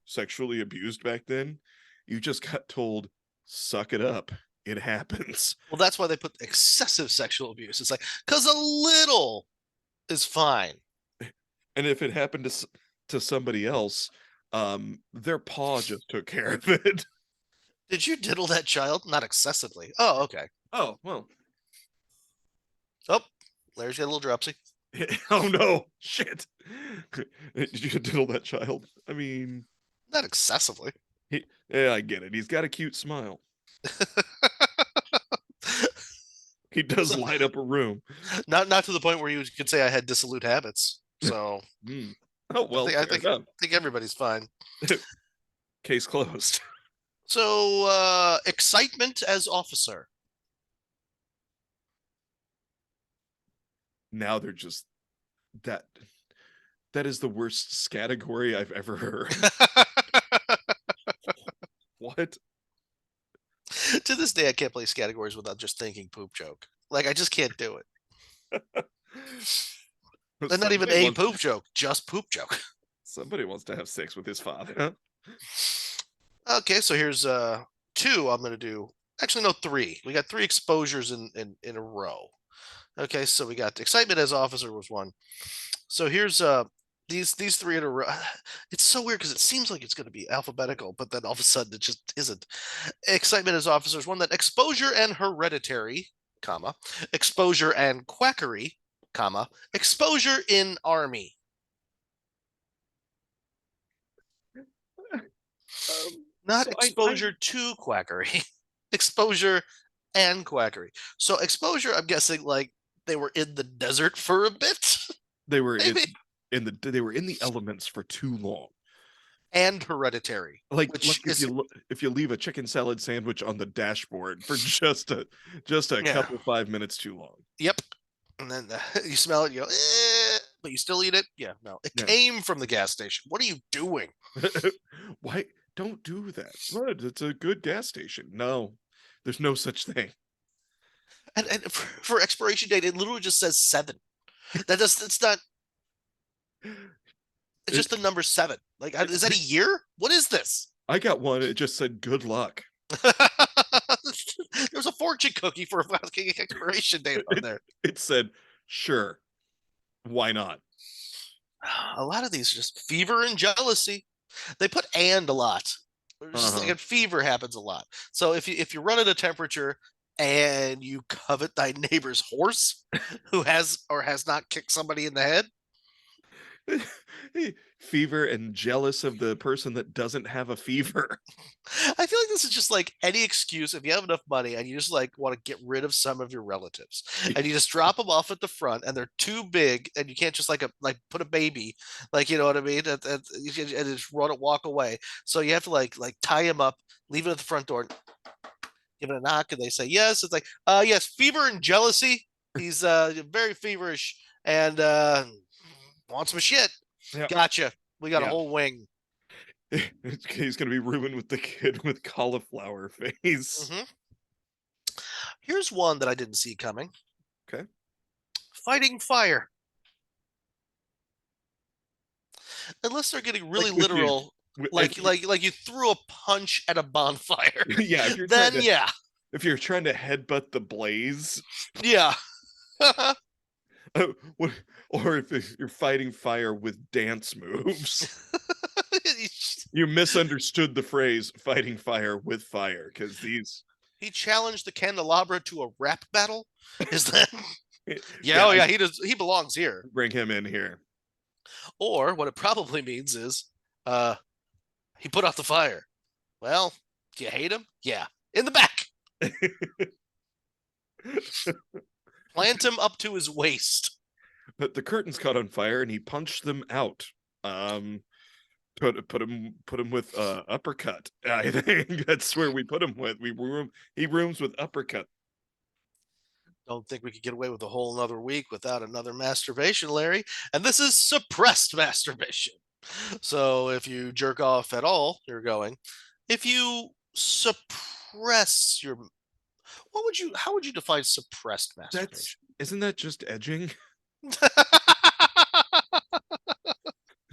sexually abused back then, you just got told, suck it up. It happens. Well, that's why they put excessive sexual abuse. It's like, because a little is fine. And if it happened to somebody else, their paw just took care of it. Did you diddle that child? Not excessively. Oh, okay. Oh, well. Oh, Larry's got a little dropsy. Oh no, shit. Did you diddle that child? I mean, Not excessively. yeah, I get it. He's got a cute smile. He does So, light up a room. not to the point where you could say I had dissolute habits. So Mm. Oh, I well, think I fair think enough. I think everybody's fine. Case closed. So excitement as officer. Now they're just that that is the worst category I've ever heard. What? To this day, I can't play categories without just thinking poop joke. Like I just can't do it. And not even Somebody a wants, poop joke, just poop joke. somebody wants to have sex with his father. Okay, so here's two I'm gonna do. Actually, no, three. We got three exposures in a row. Okay, so we got excitement as officer was one. So here's these three in a row. It's so weird because it seems like it's going to be alphabetical, but then all of a sudden it just isn't. Excitement as officers one, that exposure and hereditary, comma, exposure and quackery, comma, exposure in army. Not So I exposure to quackery, exposure and quackery. So exposure, I'm guessing like they were in the desert for a bit, they were maybe, they were in the elements for too long. and hereditary, Like which is if you leave a chicken salad sandwich on the dashboard for just a yeah, couple 5 minutes too long. yep. And then you smell it, you go, but you still eat it. Yeah, no, it Yeah. came from the gas station. What are you doing? Why don't do that? What? It's a good gas station. No, there's no such thing. And for expiration date, it literally just says 7. It's not. It's It, just the number 7. Like, is that a year? What is this? I got one. It just said good luck. There's a fortune cookie for a fucking expiration date on there. It said, sure, why not? A lot of these are just fever and jealousy. They put and a lot. It's just like Uh-huh. a fever happens a lot. So if you run at a temperature and you covet thy neighbor's horse who has or has not kicked somebody in the head, Fever and jealous of the person that doesn't have a fever. I feel like this is just like any excuse if you have enough money and you just like want to get rid of some of your relatives and you just drop them off at the front and they're too big and you can't just like put a baby, like, you know what I mean, and you can and just run it, walk away. So you have to like tie him up, leave it at the front door, give it a knock, and they say yes. It's like yes, fever and jealousy. He's very feverish and wants some shit. Yeah. Gotcha. We got a Yeah. whole wing. He's gonna be rooming with the kid with cauliflower face. Mhm. Here's one that I didn't see coming. Okay. Fighting fire. Unless they're getting really Like with you, literal, if like you threw a punch at a bonfire. yeah, Then yeah. if you're trying to headbutt the blaze, Yeah. uh, what, or if you're fighting fire with dance moves. You misunderstood the phrase "fighting fire with fire" because these. He challenged the candelabra to a rap battle. Is that yeah, Yeah, oh yeah, he belongs here. bring him in here. Or what it probably means is uh he put out the fire. Well, do you hate him? Yeah. In the back. Plant him up to his waist. But the curtains caught on fire and he punched them out. Put him with uppercut. I think that's where we put him with. He rooms with uppercut. Don't think we could get away with a whole another week without another masturbation, Larry. And this is suppressed masturbation. So if you jerk off at all, you're going. If you suppress your, how would you define suppressed That's masturbation? isn't that just edging?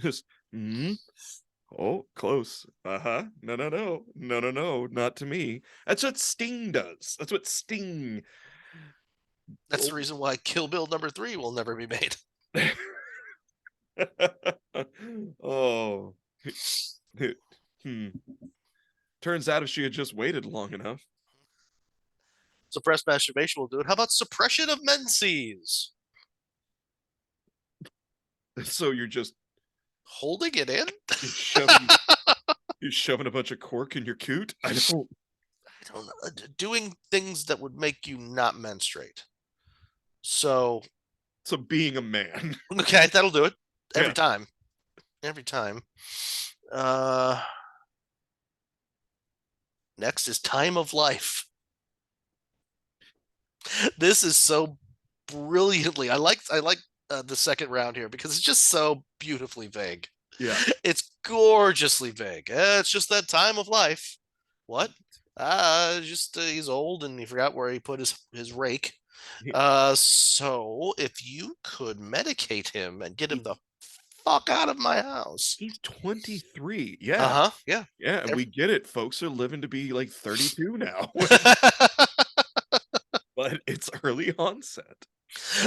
Just oh, close. Uh-huh. No, not to me. That's what Sting does. That's what Sting. That's the Oh. reason why Kill Bill number 3 will never be made. Oh. Hmm. Turns out if she had just waited long enough. Suppressed masturbation will do it. How about suppression of menses? So you're just Holding it in? you're shoving you're shoving a bunch of cork in your coot? I don't. I don't know. Doing things that would make you not menstruate. So, So being a man. okay, that'll do it. Every Yeah. time. Every time. Uh, Next is time of life. This is so brilliantly. I like the second round here because it's just so beautifully vague. Yeah. It's gorgeously vague. It's just that time of life. What? Just he's old and he forgot where he put his rake. He, So if you could medicate him and get him he the fuck out of my house. he's 23. Yeah. Uh huh. Yeah. Yeah, and we get it. Folks are living to be like 32 now. But it's early onset.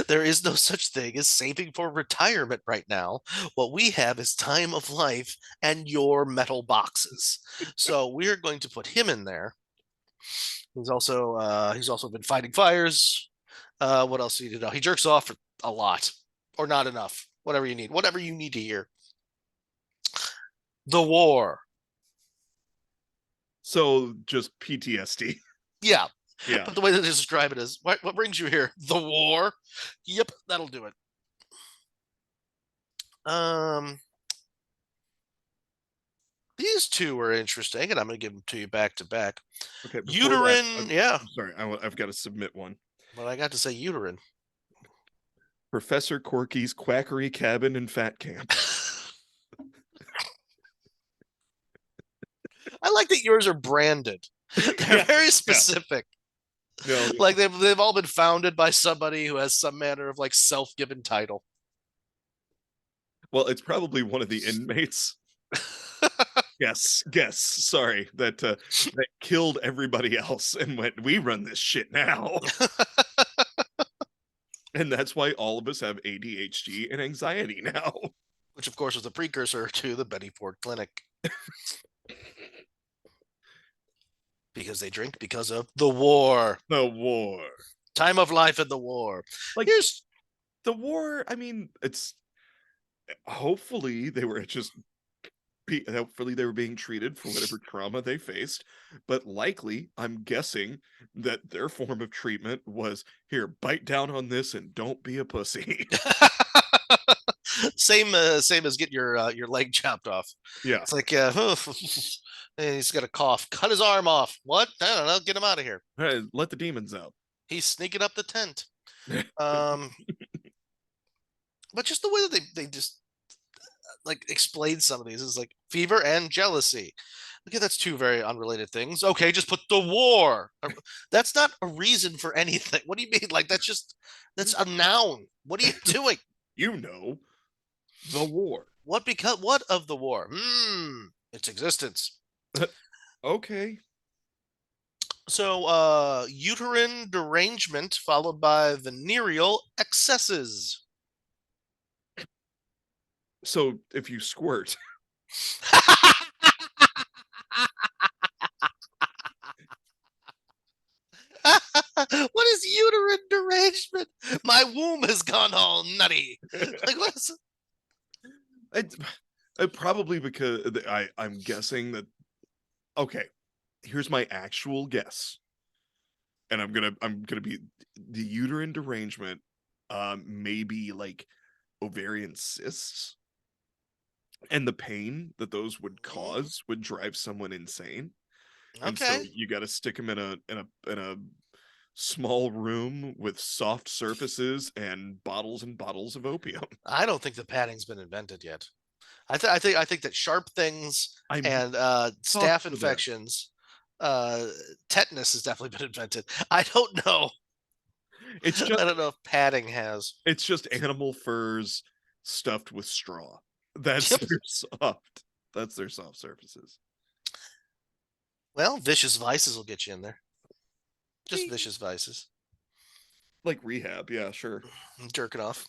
There is no such thing as saving for retirement right now. What we have is time of life and your metal boxes. So we're going to put him in there. He's also been fighting fires. What else do you need to know? He jerks off a lot or not enough. Whatever you need to hear. The war. So just PTSD. Yeah. Yeah. But the way that they describe it is what brings you here? The war. Yep, that'll do it. Um, these two are interesting, and I'm going to give them to you back to back. Okay, before that, Uterine, yeah. I'm sorry, I've got to submit one. But I got to say uterine. Professor Corky's Quackery Cabin and Fat Camp. I like that yours are branded. They're Yeah, very specific. no, Like they've all been founded by somebody who has some manner of like self-given title. well, it's probably one of the inmates. Yes, sorry, that killed everybody else and went, we run this shit now. And that's why all of us have ADHD and anxiety now. Which of course was the precursor to the Betty Ford Clinic. Because they drink because of the war. The war. Time of life in the war. Like Here's the war, I mean, it's hopefully they were just hopefully they were being treated for whatever trauma they faced, but likely I'm guessing that their form of treatment was here, bite down on this and don't be a pussy. same as getting your leg chopped off. Yeah. It's like he's got a cough. Cut his arm off. What? I don't know. Get him out of here. Hey, let the demons out. He's sneaking up the tent. But just the way that they just like explain some of these is like fever and jealousy. Okay, that's two very unrelated things. Okay, just put the war. That's not a reason for anything. What do you mean? Like that's a noun. What are you doing? You know, the war. What of the war? Its existence. Okay. So uterine derangement followed by venereal excesses. So if you squirt, What is uterine derangement? My womb has gone all nutty. Like what is it, probably because I'm guessing that. Okay, here's my actual guess, and I'm gonna be the uterine derangement. Maybe like ovarian cysts, and the pain that those would cause would drive someone insane. And so okay? you got to stick them in a small room with soft surfaces and bottles of opium. I don't think the padding's been invented yet. I think that sharp things I'm and talking staph to them. infections, uh, tetanus has definitely been invented. I don't know. It's I just don't know if padding has. it's just animal furs stuffed with straw. That's Yep. their soft. That's their soft surfaces. Well, vicious vices will get you in there. Just Eh, vicious vices. like rehab, yeah, sure. Jerking off.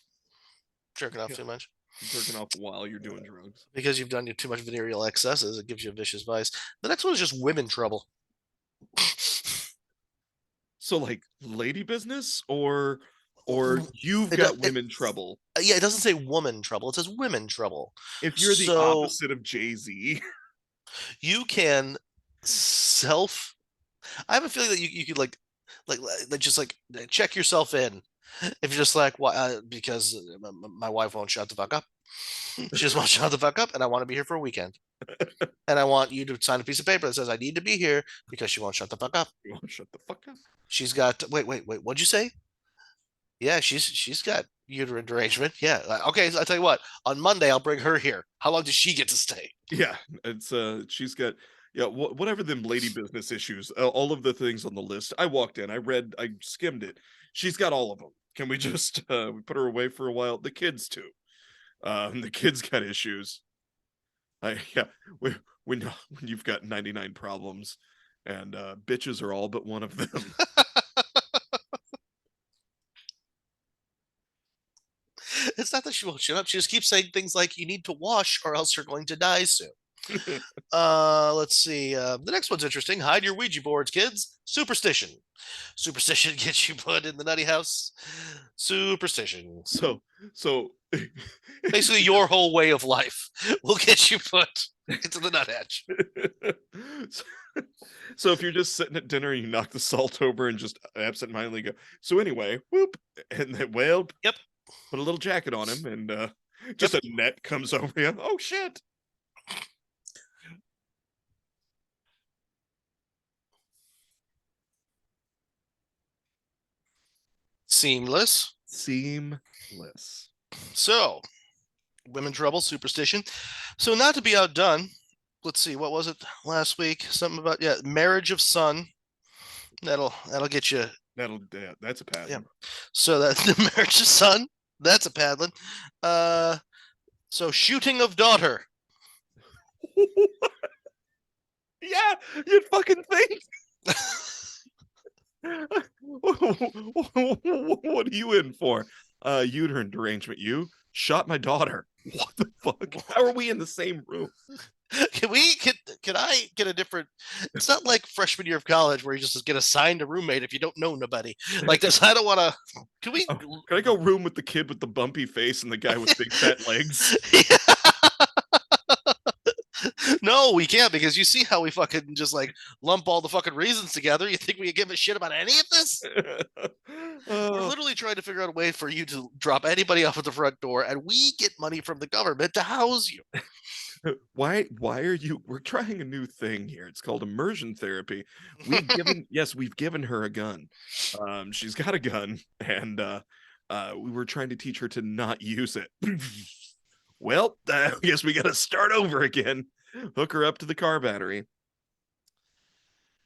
Jerking off Yeah. too much. Jerking off while you're doing drugs. Because you've done too much venereal excesses, it gives you a vicious vice. The next one is just women trouble. So like lady business or you've It, got it, women trouble. yeah, it doesn't say woman trouble. It says women trouble. If you're the So opposite of Jay-Z. you can self. I have a feeling that you could like just like check yourself in. If you're just like, why? Because my wife won't shut the fuck up. She just won't shut the fuck up, and I want to be here for a weekend. And I want you to sign a piece of paper that says I need to be here because she won't shut the fuck up. You won't shut the fuck up. She's got wait. What'd you say? Yeah, she's got uterine derangement. Yeah. Okay, so I tell you what. On Monday, I'll bring her here. How long does she get to stay? Yeah, it's she's got whatever them lady business issues, all of the things on the list. I walked in, I skimmed it. She's got all of them. Can we just we put her away for a while? The kids too. The kids got issues. Yeah, when you've got 99 problems, and bitches are all but one of them. It's not that she won't shut up. She just keeps saying things like, "You need to wash, or else you're going to die soon." Let's see. The next one's interesting. Hide your Ouija boards, kids. Superstition. Superstition gets you put in the nutty house. Superstition. So Basically, your whole way of life will get you put into the nuthatch. so, so if you're just sitting at dinner and you knock the salt over and just absentmindedly go, so anyway, whoop, and then Yep. put a little jacket on him, and just a net comes over you. Oh shit. Seamless. So, women trouble, superstition. So, not to be outdone, let's see, what was it last week? Something about marriage of son. That'll get you. That's a pattern. Yeah. So that's the marriage of son. That's a paddling. So shooting of daughter. Yeah, you'd fucking think. What are you in for? Uterine derangement. You shot my daughter. What the fuck? How are we in the same room? Can I get a different? It's not like freshman year of college where you just get assigned a roommate if you don't know nobody. Like this, I don't want to. Can we? Can I go room with the kid with the bumpy face and the guy with big fat legs? No, we can't because you see how we fucking just like lump all the fucking reasons together. You think we could give a shit about any of this? We're literally trying to figure out a way for you to drop anybody off at the front door, and we get money from the government to house you. Why are you? We're trying a new thing here. It's called immersion therapy. We've given her a gun. She's got a gun, and we were trying to teach her to not use it. Well, I guess we got to start over again. Hook her up to the car battery.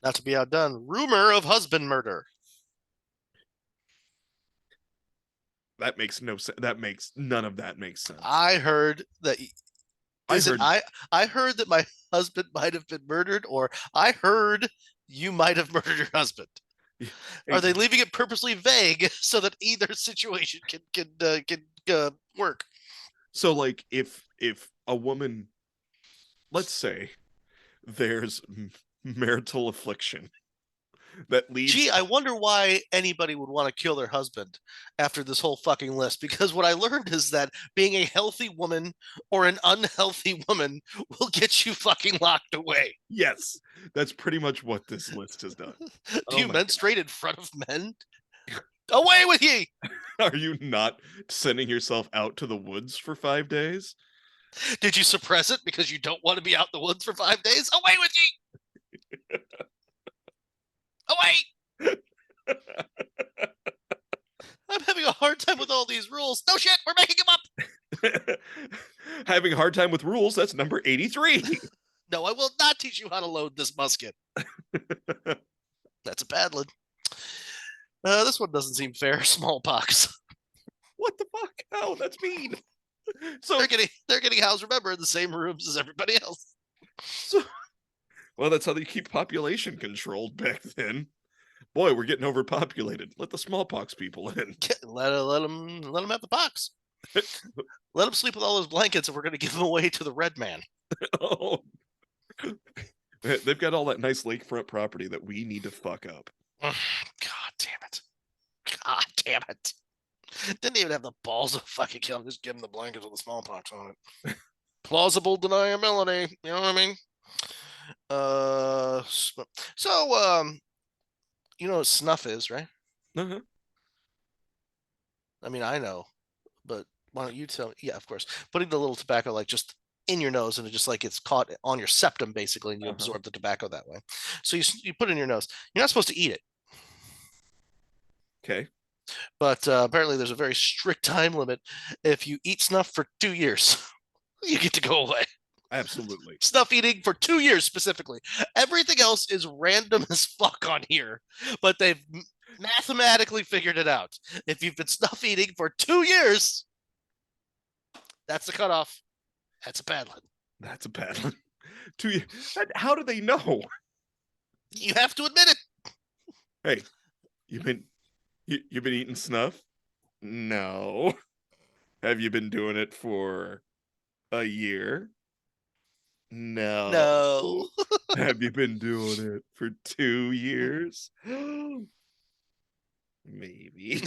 Not to be outdone, rumor of husband murder. That makes no sense. None of that makes sense. I heard that. I heard that my husband might have been murdered, or I heard you might have murdered your husband. Are they leaving it purposely vague so that either situation can work? So, like, if a woman, let's say, there's marital affliction that leads. Gee, I wonder why anybody would want to kill their husband after this whole fucking list. Because what I learned is that being a healthy woman or an unhealthy woman will get you fucking locked away. Yes, that's pretty much what this list has done. Do you menstruate in front of men? Away with ye! Are you not sending yourself out to the woods for 5 days? Did you suppress it because you don't want to be out in the woods for 5 days? Away with ye! Away! I'm having a hard time with all these rules. No shit, we're making them up. Having a hard time with rules, that's number 83. No, I will not teach you how to load this musket. That's a paddling. This one doesn't seem fair. Smallpox. What the fuck? Oh, that's mean. So they're getting housed, remember, in the same rooms as everybody else. So, well, that's how they keep population controlled back then. Boy, we're getting overpopulated. Let the smallpox people in. Let them have the pox. Let him sleep with all those blankets, and we're gonna give him away to the red man. Oh, they've got all that nice lakefront property that we need to fuck up. God damn it! God damn it! Didn't even have the balls to fucking kill him. Just give him the blankets with the smallpox on it. Plausible deniability. You know what I mean? You know what snuff is, right? Uh-huh. I mean, I know, but why don't you tell me? Yeah, of course. Putting the little tobacco like just in your nose, and it just like it's caught on your septum basically, and you absorb the tobacco that way. So you put it in your nose. You're not supposed to eat it, Okay. but apparently there's a very strict time limit. If you eat snuff for 2 years, you get to go away. Absolutely. Snuff eating for 2 years specifically. Everything else is random as fuck on here, but they've mathematically figured it out. If you've been snuff eating for 2 years, that's the cutoff. That's a bad one. That's a bad one. How do they know? You have to admit it. Hey, you've been eating snuff? No. Have you been doing it for a year? No. No. Have you been doing it for 2 years? Maybe.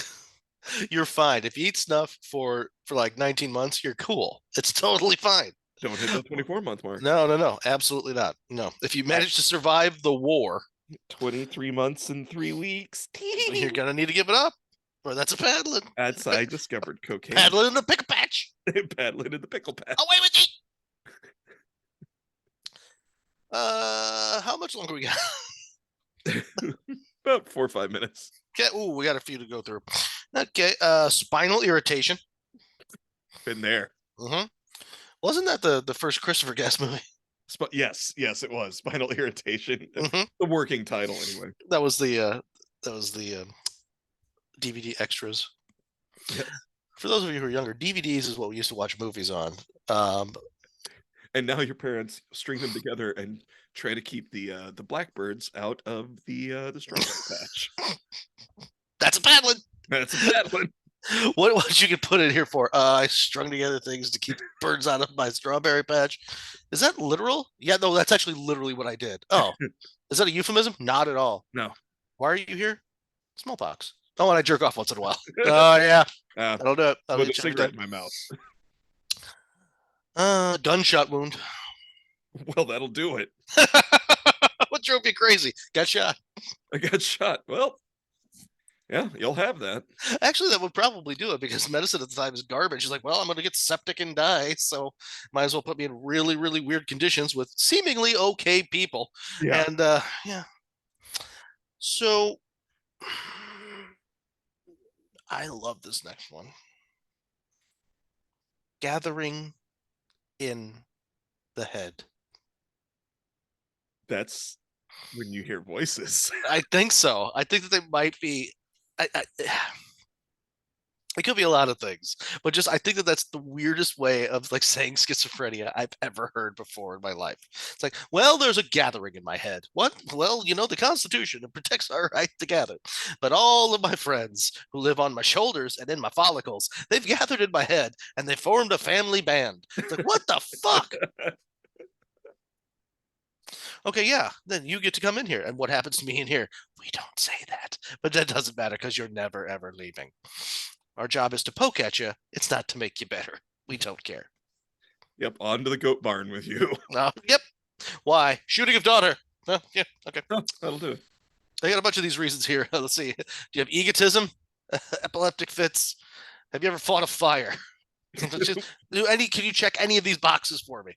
You're fine. If you eat snuff for like 19 months, you're cool. It's totally fine. Don't hit that 24-month mark. No. Absolutely not. No. If you manage to survive the war, 23 months and 3 weeks. you're going to need to give it up. Or that's a paddling. I discovered cocaine. Paddling in the pickle patch. Paddling in the pickle patch. Away with it. How much longer we got? About 4 or 5 minutes. Okay. Ooh, we got a few to go through. Okay. Spinal irritation. Been there. Mm-hmm. Wasn't that the first Christopher Guest movie? Yes, it was Spinal Irritation. Mm-hmm. The working title, anyway. That was the DVD extras. Yeah. For those of you who are younger, DVDs is what we used to watch movies on. And now your parents string them together and try to keep the blackbirds out of the strawberry patch. That's a bad one. That's a bad one. What you could put in here for? I strung together things to keep birds out of my strawberry patch. Is that literal? Yeah, no, that's actually literally what I did. Oh, is that a euphemism? Not at all. No. Why are you here? Smallpox. Oh, and I jerk off once in a while. Oh, yeah. That'll do it. With a cigarette in my mouth. Gunshot wound. Well, that'll do it. What drove you crazy? Got shot. I got shot. Well, yeah, you'll have that. Actually, that would probably do it because medicine at the time is garbage. She's like, well, I'm going to get septic and die, so might as well put me in really, really weird conditions with seemingly okay people. Yeah. And yeah. So I love this next one. Gathering in the head. That's when you hear voices. I think so. I think that they might be. It could be a lot of things, but just I think that that's the weirdest way of like saying schizophrenia I've ever heard before in my life. It's like, well, there's a gathering in my head. What? Well, you know, the Constitution, it protects our right to gather. But all of my friends who live on my shoulders and in my follicles, they've gathered in my head and they formed a family band. It's like, what the fuck? Okay, yeah, then you get to come in here. And what happens to me in here? We don't say that. But that doesn't matter because you're never, ever leaving. Our job is to poke at you. It's not to make you better. We don't care. Yep, on to the goat barn with you. Yep. Why? Shooting of daughter. Yeah, okay. Oh, that'll do it. I got a bunch of these reasons here. Let's see. Do you have egotism? Epileptic fits? Have you ever fought a fire? Can you check any of these boxes for me?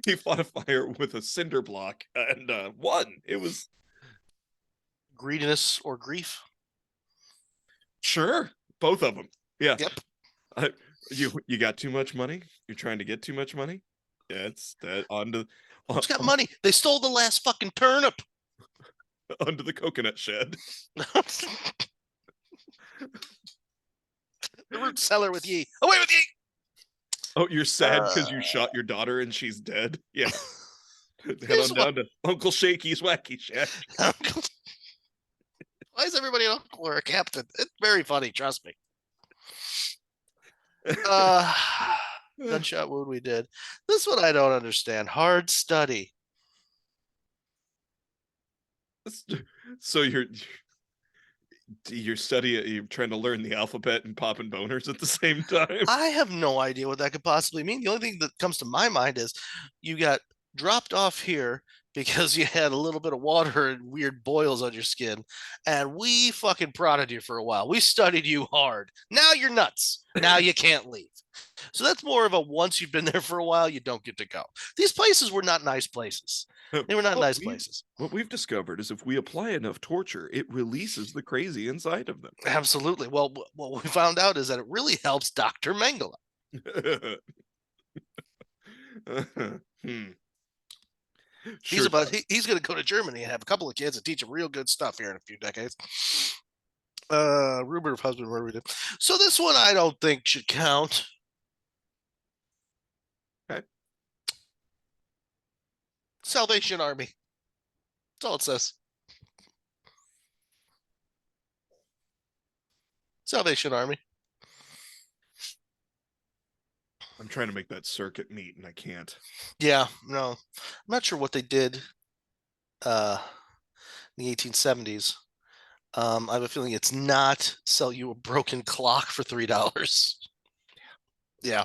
He fought a fire with a cinder block and won. It was greediness or grief. Sure, both of them. Yeah. Yep. You got too much money? You're trying to get too much money? Yeah, it's that onto. Who's got money? They stole the last fucking turnip. Under the coconut shed. The root cellar with ye. Away with ye. Oh, you're sad because you shot your daughter and she's dead? Yeah. Head on down to Uncle Shaky's Wacky Shack. Why is everybody an uncle or a captain? It's very funny, trust me. Uh, gunshot wound we did. This one I don't understand. Hard study. So you're trying to learn the alphabet and popping boners at the same time. I have no idea what that could possibly mean. The only thing that comes to my mind is you got dropped off here because you had a little bit of water and weird boils on your skin, and we fucking prodded you for a while. We studied you hard. Now you're nuts. Now you can't leave. So that's more of a once you've been there for a while, you don't get to go. These places were not nice places. They were not nice places. What we've discovered is if we apply enough torture, it releases the crazy inside of them. Absolutely. Well, what we found out is that it really helps Dr. Mengele. Sure. He's going to go to Germany and have a couple of kids and teach them real good stuff here in a few decades. Rumor of husband murder we did. So this one I don't think should count. Okay. Salvation Army. That's all it says. Salvation Army. I'm trying to make that circuit meet and I can't. Yeah, no. I'm not sure what they did in the 1870s. I have a feeling it's not sell you a broken clock for $3. Yeah.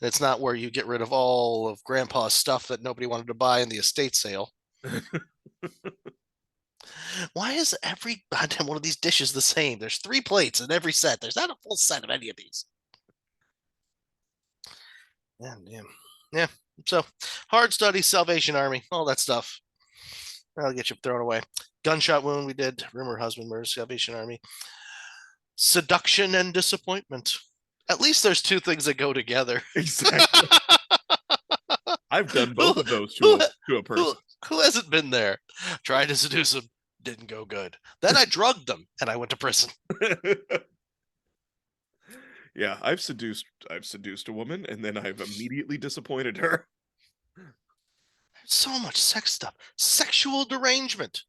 It's not where you get rid of all of grandpa's stuff that nobody wanted to buy in the estate sale. Why is every goddamn one of these dishes the same? There's 3 plates in every set. There's not a full set of any of these. Yeah. So hard study, Salvation Army, all that stuff. That'll get you thrown away. Gunshot wound we did. Rumor husband murder, Salvation Army. Seduction and disappointment. At least there's 2 things that go together. Exactly. I've done both of those to a person. Who hasn't been there? Tried to seduce them, didn't go good. Then I drugged them and I went to prison. Yeah, I've seduced a woman and then I've immediately disappointed her. So much sex stuff. Sexual derangement.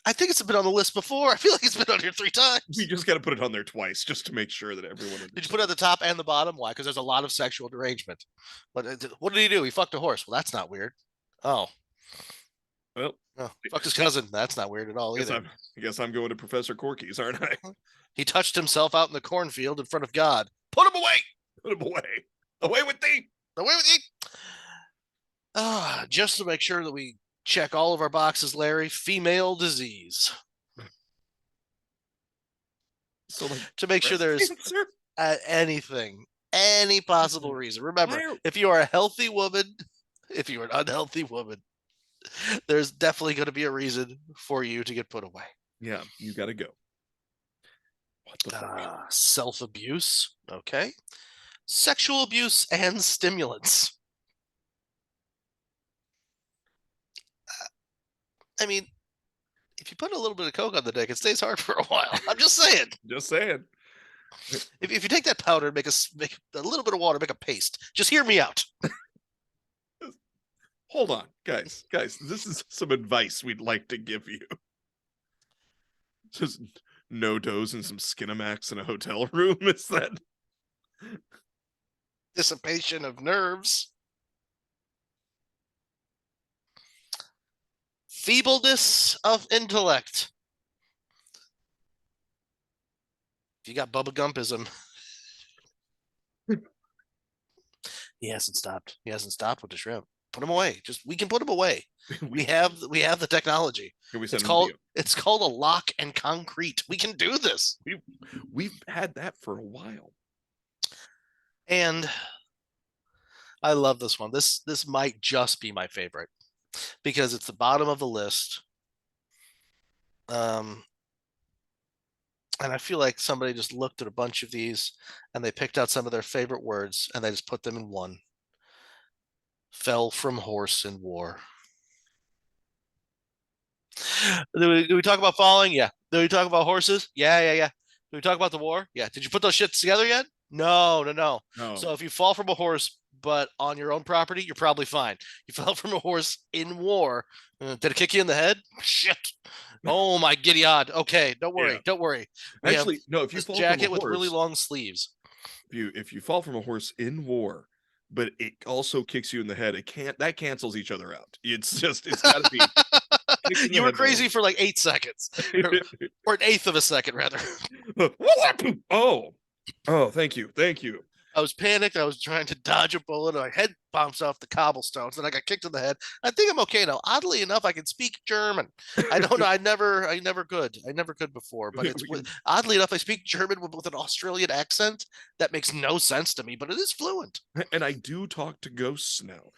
I think it's been on the list before. I feel like it's been on here 3 times. We just got to put it on there twice just to make sure that everyone understands. Did you put it at the top and the bottom? Why? Because there's a lot of sexual derangement. But what did he do? He fucked a horse. Well, that's not weird. Oh. Well, fucked his cousin. That's not weird at all either. I guess I'm going to Professor Corky's, aren't I? He touched himself out in the cornfield in front of God. Put him away. Put him away. Away with thee. Away with thee. Just to make sure that we check all of our boxes, Larry. Female disease. So, like, to make sure there's anything, any possible reason. Remember, if you are a healthy woman, if you're an unhealthy woman, there's definitely going to be a reason for you to get put away. Yeah, you got to go. What the fuck? Self-abuse. Okay. Sexual abuse and stimulants. I mean, if you put a little bit of coke on the dick, it stays hard for a while. I'm just saying. Just saying. If you take that powder and make a little bit of water, make a paste. Just hear me out. Hold on, guys. This is some advice we'd like to give you. Just no dose and some Skinamax in a hotel room. Is that dissipation of nerves? Feebleness of intellect. If you got Bubba Gumpism. He hasn't stopped. He hasn't stopped with the shrimp. Put him away. We can put him away. we have the technology. It's called a lock and concrete. We can do this. We've had that for a while. And I love this one. This might just be my favorite because it's the bottom of the list. And I feel like somebody just looked at a bunch of these and they picked out some of their favorite words and they just put them in one. Fell from horse in war. Do we talk about falling? Yeah. Do we talk about horses? Yeah. Do we talk about the war? Yeah. Did you put those shits together yet? No. So if you fall from a horse, but on your own property, you're probably fine. You fell from a horse in war. Did it kick you in the head? Shit. Oh my giddy odd. Okay, don't worry. Yeah. Don't worry. Actually, no. If you fall jacket from a horse, with really long sleeves. if you fall from a horse in war, but it also kicks you in the head, that cancels each other out. It's got to be kicked in the You were head by a crazy for like 8 seconds, or an eighth of a second, rather. horse. Oh, thank you, thank you. I was panicked. I was trying to dodge a bullet. My head bounced off the cobblestones, and I got kicked in the head. I think I'm okay now. Oddly enough, I can speak German. I don't know. I never could. I never could before. But it's We can, oddly enough, I speak German with an Australian accent. That makes no sense to me, but it is fluent. and I do talk to ghosts now.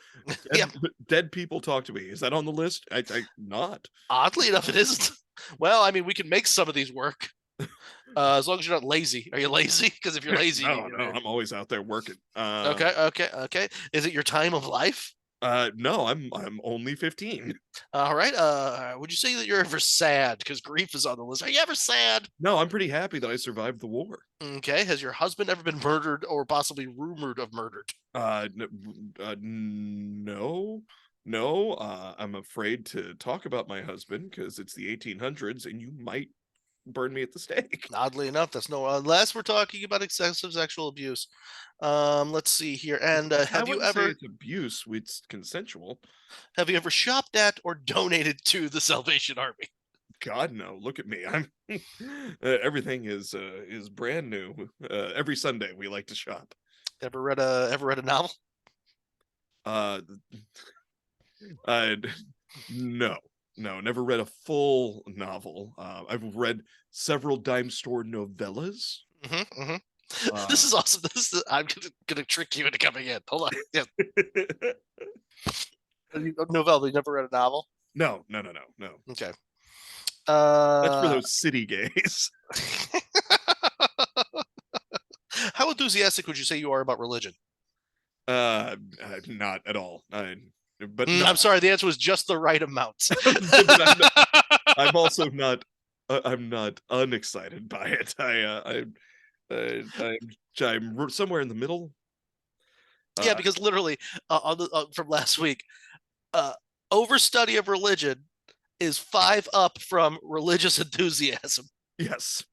Yeah. Dead people talk to me. Is that on the list? I not. Oddly enough, it isn't. Well, I mean, we can make some of these work. As long as you're not lazy. Are you lazy? Because if you're lazy, No, I'm always out there working. Okay. Is it your time of life? No, I'm only 15. All right. Would you say that you're ever sad? Because grief is on the list. Are you ever sad? No, I'm pretty happy that I survived the war. Okay. Has your husband ever been murdered or possibly rumored of murdered? No, no. I'm afraid to talk about my husband because it's the 1800s, and you might burn me at the stake. Oddly enough, that's no unless we're talking about excessive sexual abuse. Let's see here. And I have you wouldn't say ever it's abuse. It's consensual. shopped at or donated to the Salvation Army? God no! Look at me. I'm everything is brand new. Every Sunday we like to shop. Ever read a novel? Uh, uh, no, no, never read a full novel. I've read several dime store novellas. Mm-hmm. Uh, This is awesome. I'm gonna trick you into coming in. Hold on. Yeah. Novella. You never read a novel? no. Okay. That's for Uh, those city gays. how enthusiastic would you say you are about religion? Not at all. But no, I'm sorry. The answer was just the right amount. I'm also not. I'm not unexcited by it. I'm somewhere in the middle. Yeah, Uh, because literally, from last week, uh, overstudy of religion is 5 up from religious enthusiasm. yes,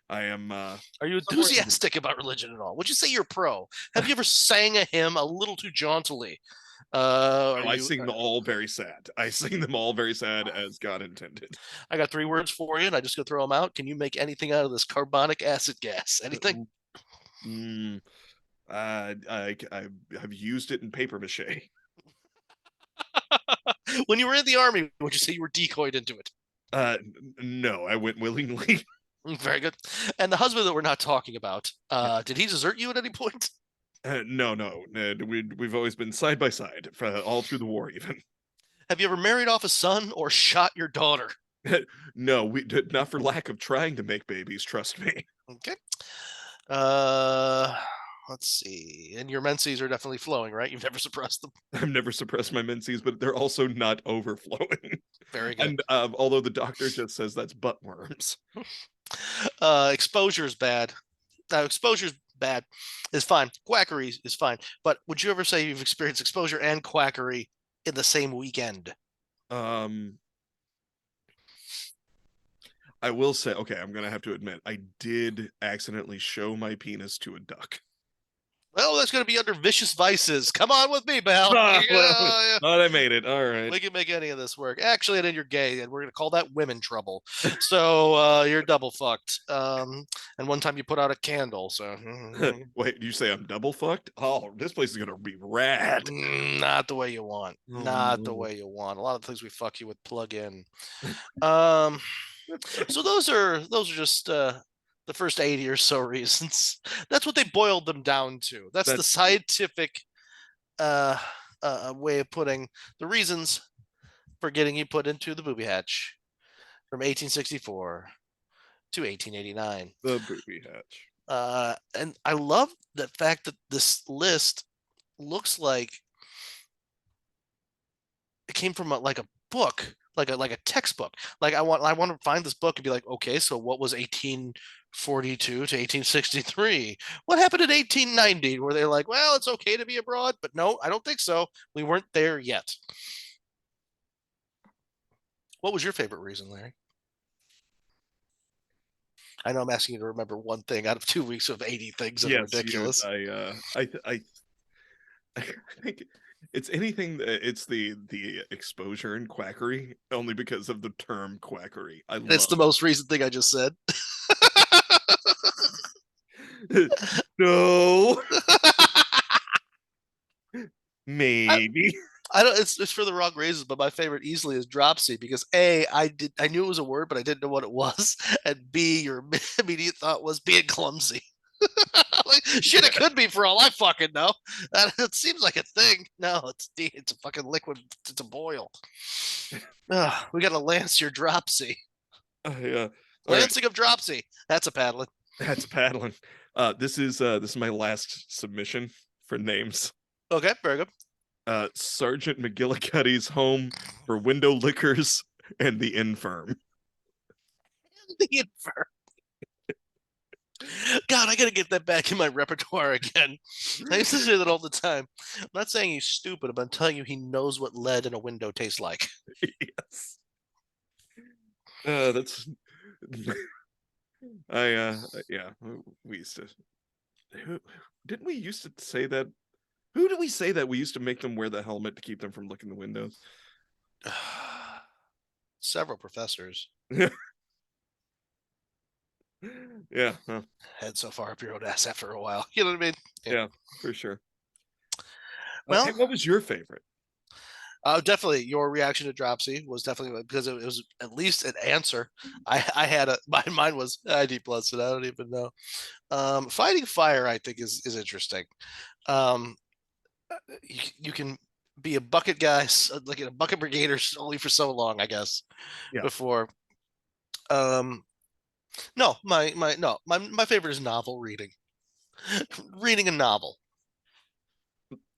I am. Are you Somewhere in the enthusiastic about religion at all? Would you say you're pro? Have you ever sang a hymn a little too jauntily? Are Oh, I you? sing them all very sad. I sing them all very sad as God intended. I got 3 words for you, and I just go throw them out. Can you make anything out of this carbonic acid gas? Anything? Mm, I've used it in paper mache. When you were in the army, would you say you were decoyed into it? No, I went willingly. Very good. And the husband that we're not talking about, did he desert you at any point? No, no, we've always been side by side for all through the war, even. Have you ever married off a son or shot your daughter? No, we did not for lack of trying to make babies. Trust me. Okay. Uh, let's see. And your menses are definitely flowing, right? You've never suppressed them. I've never suppressed my menses, but they're also not overflowing. Very good. And although the doctor just says that's butt worms. Exposure is bad. Exposure is bad. Is fine. Quackery is fine. But would you ever say you've experienced exposure and quackery in the same weekend? Um, I will say, okay, I'm gonna have to admit, I did accidentally show my penis to a duck. Well, that's going to be under vicious vices. Come on with me, pal. Well, I made it. All right. We can make any of this work. Actually, then you're gay, and we're going to call that women trouble. So you're double fucked. And one time you put out a candle. So Wait, you say I'm double fucked? Oh, this place is gonna be rad. not the way you want. Oh, Not the no. way you want. A lot of things we fuck you with plug in. Um, so those are just the first 80 or so reasons. That's what they boiled them down to. That's the scientific way of putting the reasons for getting you put into the booby hatch from 1864 to 1889. The booby hatch. And I love the fact that this list looks like it came from like a book, like a textbook. Like I want to find this book and be like, okay, so what was 1842 to 1863? What happened in 1890? Where they're like, well, it's okay to be abroad, but no, I don't think so. We weren't there yet. What was your favorite reason, Larry? I know I'm asking you to remember one thing out of 2 weeks of 80 things that are Yes, you. ridiculous. I think it's anything. It's the exposure and quackery only because of the term quackery. I It's love the most recent thing I just said. it. No, I, maybe. I don't. It's for the wrong reasons, but my favorite easily is dropsy because I knew it was a word, but I didn't know what it was, and B, your immediate thought was being clumsy. Like, shit, it Yeah. could be for all I fucking know. It seems like a thing. No, it's a fucking liquid. It's a boil. We got to lance your dropsy. Yeah. All right. Lancing of dropsy. That's a paddling. That's paddling. This is my last submission for names. Okay, very good. Sergeant McGillicuddy's home for window lickers and the infirm. The infirm. God, I gotta get that back in my repertoire again. I used to say that all the time. I'm not saying he's stupid, but I'm telling you, he knows what lead in a window tastes like. Yes. That's yeah, we used to who, didn't we used to say that? Who did we say that we used to make them wear the helmet to keep them from looking the windows? Several professors Yeah, head so far up your own ass after a while. You know what I mean? yeah, for sure. Hey, Well, what was your favorite? definitely your reaction to Dropsy was definitely because it was at least an answer. I had a mine was ID plus, and I don't even know. Fighting fire, I think is interesting. Um, you can be a bucket guy, like a bucket brigader, only for so long, I guess, Yeah, before. Um, no, my favorite is novel reading. Reading a novel.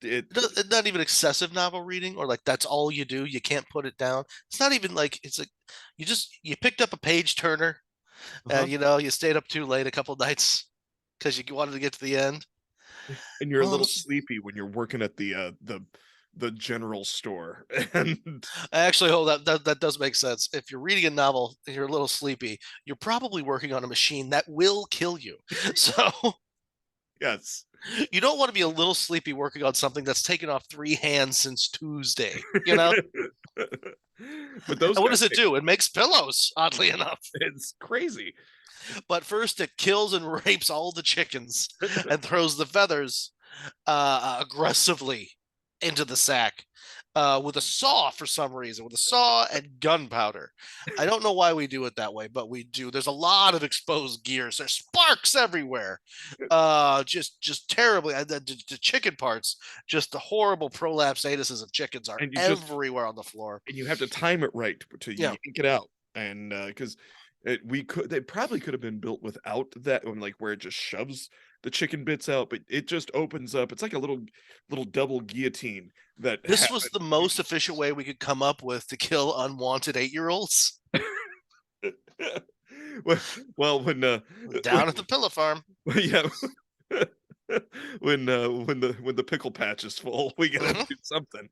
it Not even excessive novel reading, or like that's all you do. You can't put it down. It's not even like it's like you picked up a page turner uh-huh. and you stayed up too late a couple nights because you wanted to get to the end. And you're a Well, little sleepy when you're working at the general store. And I actually hold that does make sense. If you're reading a novel and you're a little sleepy, you're probably working on a machine that will kill you. So yes. you don't want to be a little sleepy working on something that's taken off 3 hands since Tuesday, you know? But those And what guys does it do? It makes pillows, oddly enough. it's crazy. But first, it kills and rapes all the chickens and throws the feathers aggressively into the sack with a saw for some reason, with a saw and gunpowder. I don't know why we do it that way, but we do. There's a lot of exposed gears. There's sparks everywhere. Just terribly. The chicken parts, just the horrible prolapse anuses of chickens are And you just everywhere on the floor. and you have to time it right to Yeah, yank it out. And because they probably could have been built without that one, like where it just shoves the chicken bits out, but it just opens up. It's like a little double guillotine that this was happened. the most efficient way we could come up with to kill unwanted 8-year-olds well, well, when down at the pillow farm. yeah, when the pickle patch is full, we gotta Mhm. do something.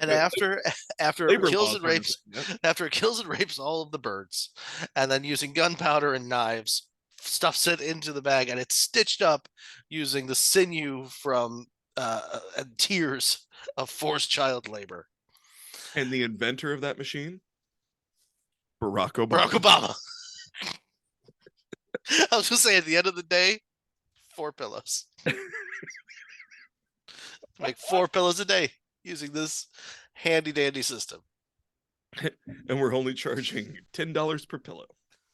And Uh, after it Labor kills laws and aren't a rapes, thing yet. after it kills and rapes all of the birds, and then using gunpowder and knives, stuffs it into the bag, and it's stitched up using the sinew from and tears of forced child labor. And the inventor of that machine, Barack Barack Obama. Obama. I was gonna say at the end of the day, 4 pillows. Make 4 pillows a day using this handy dandy system. And we're only charging $10 per pillow.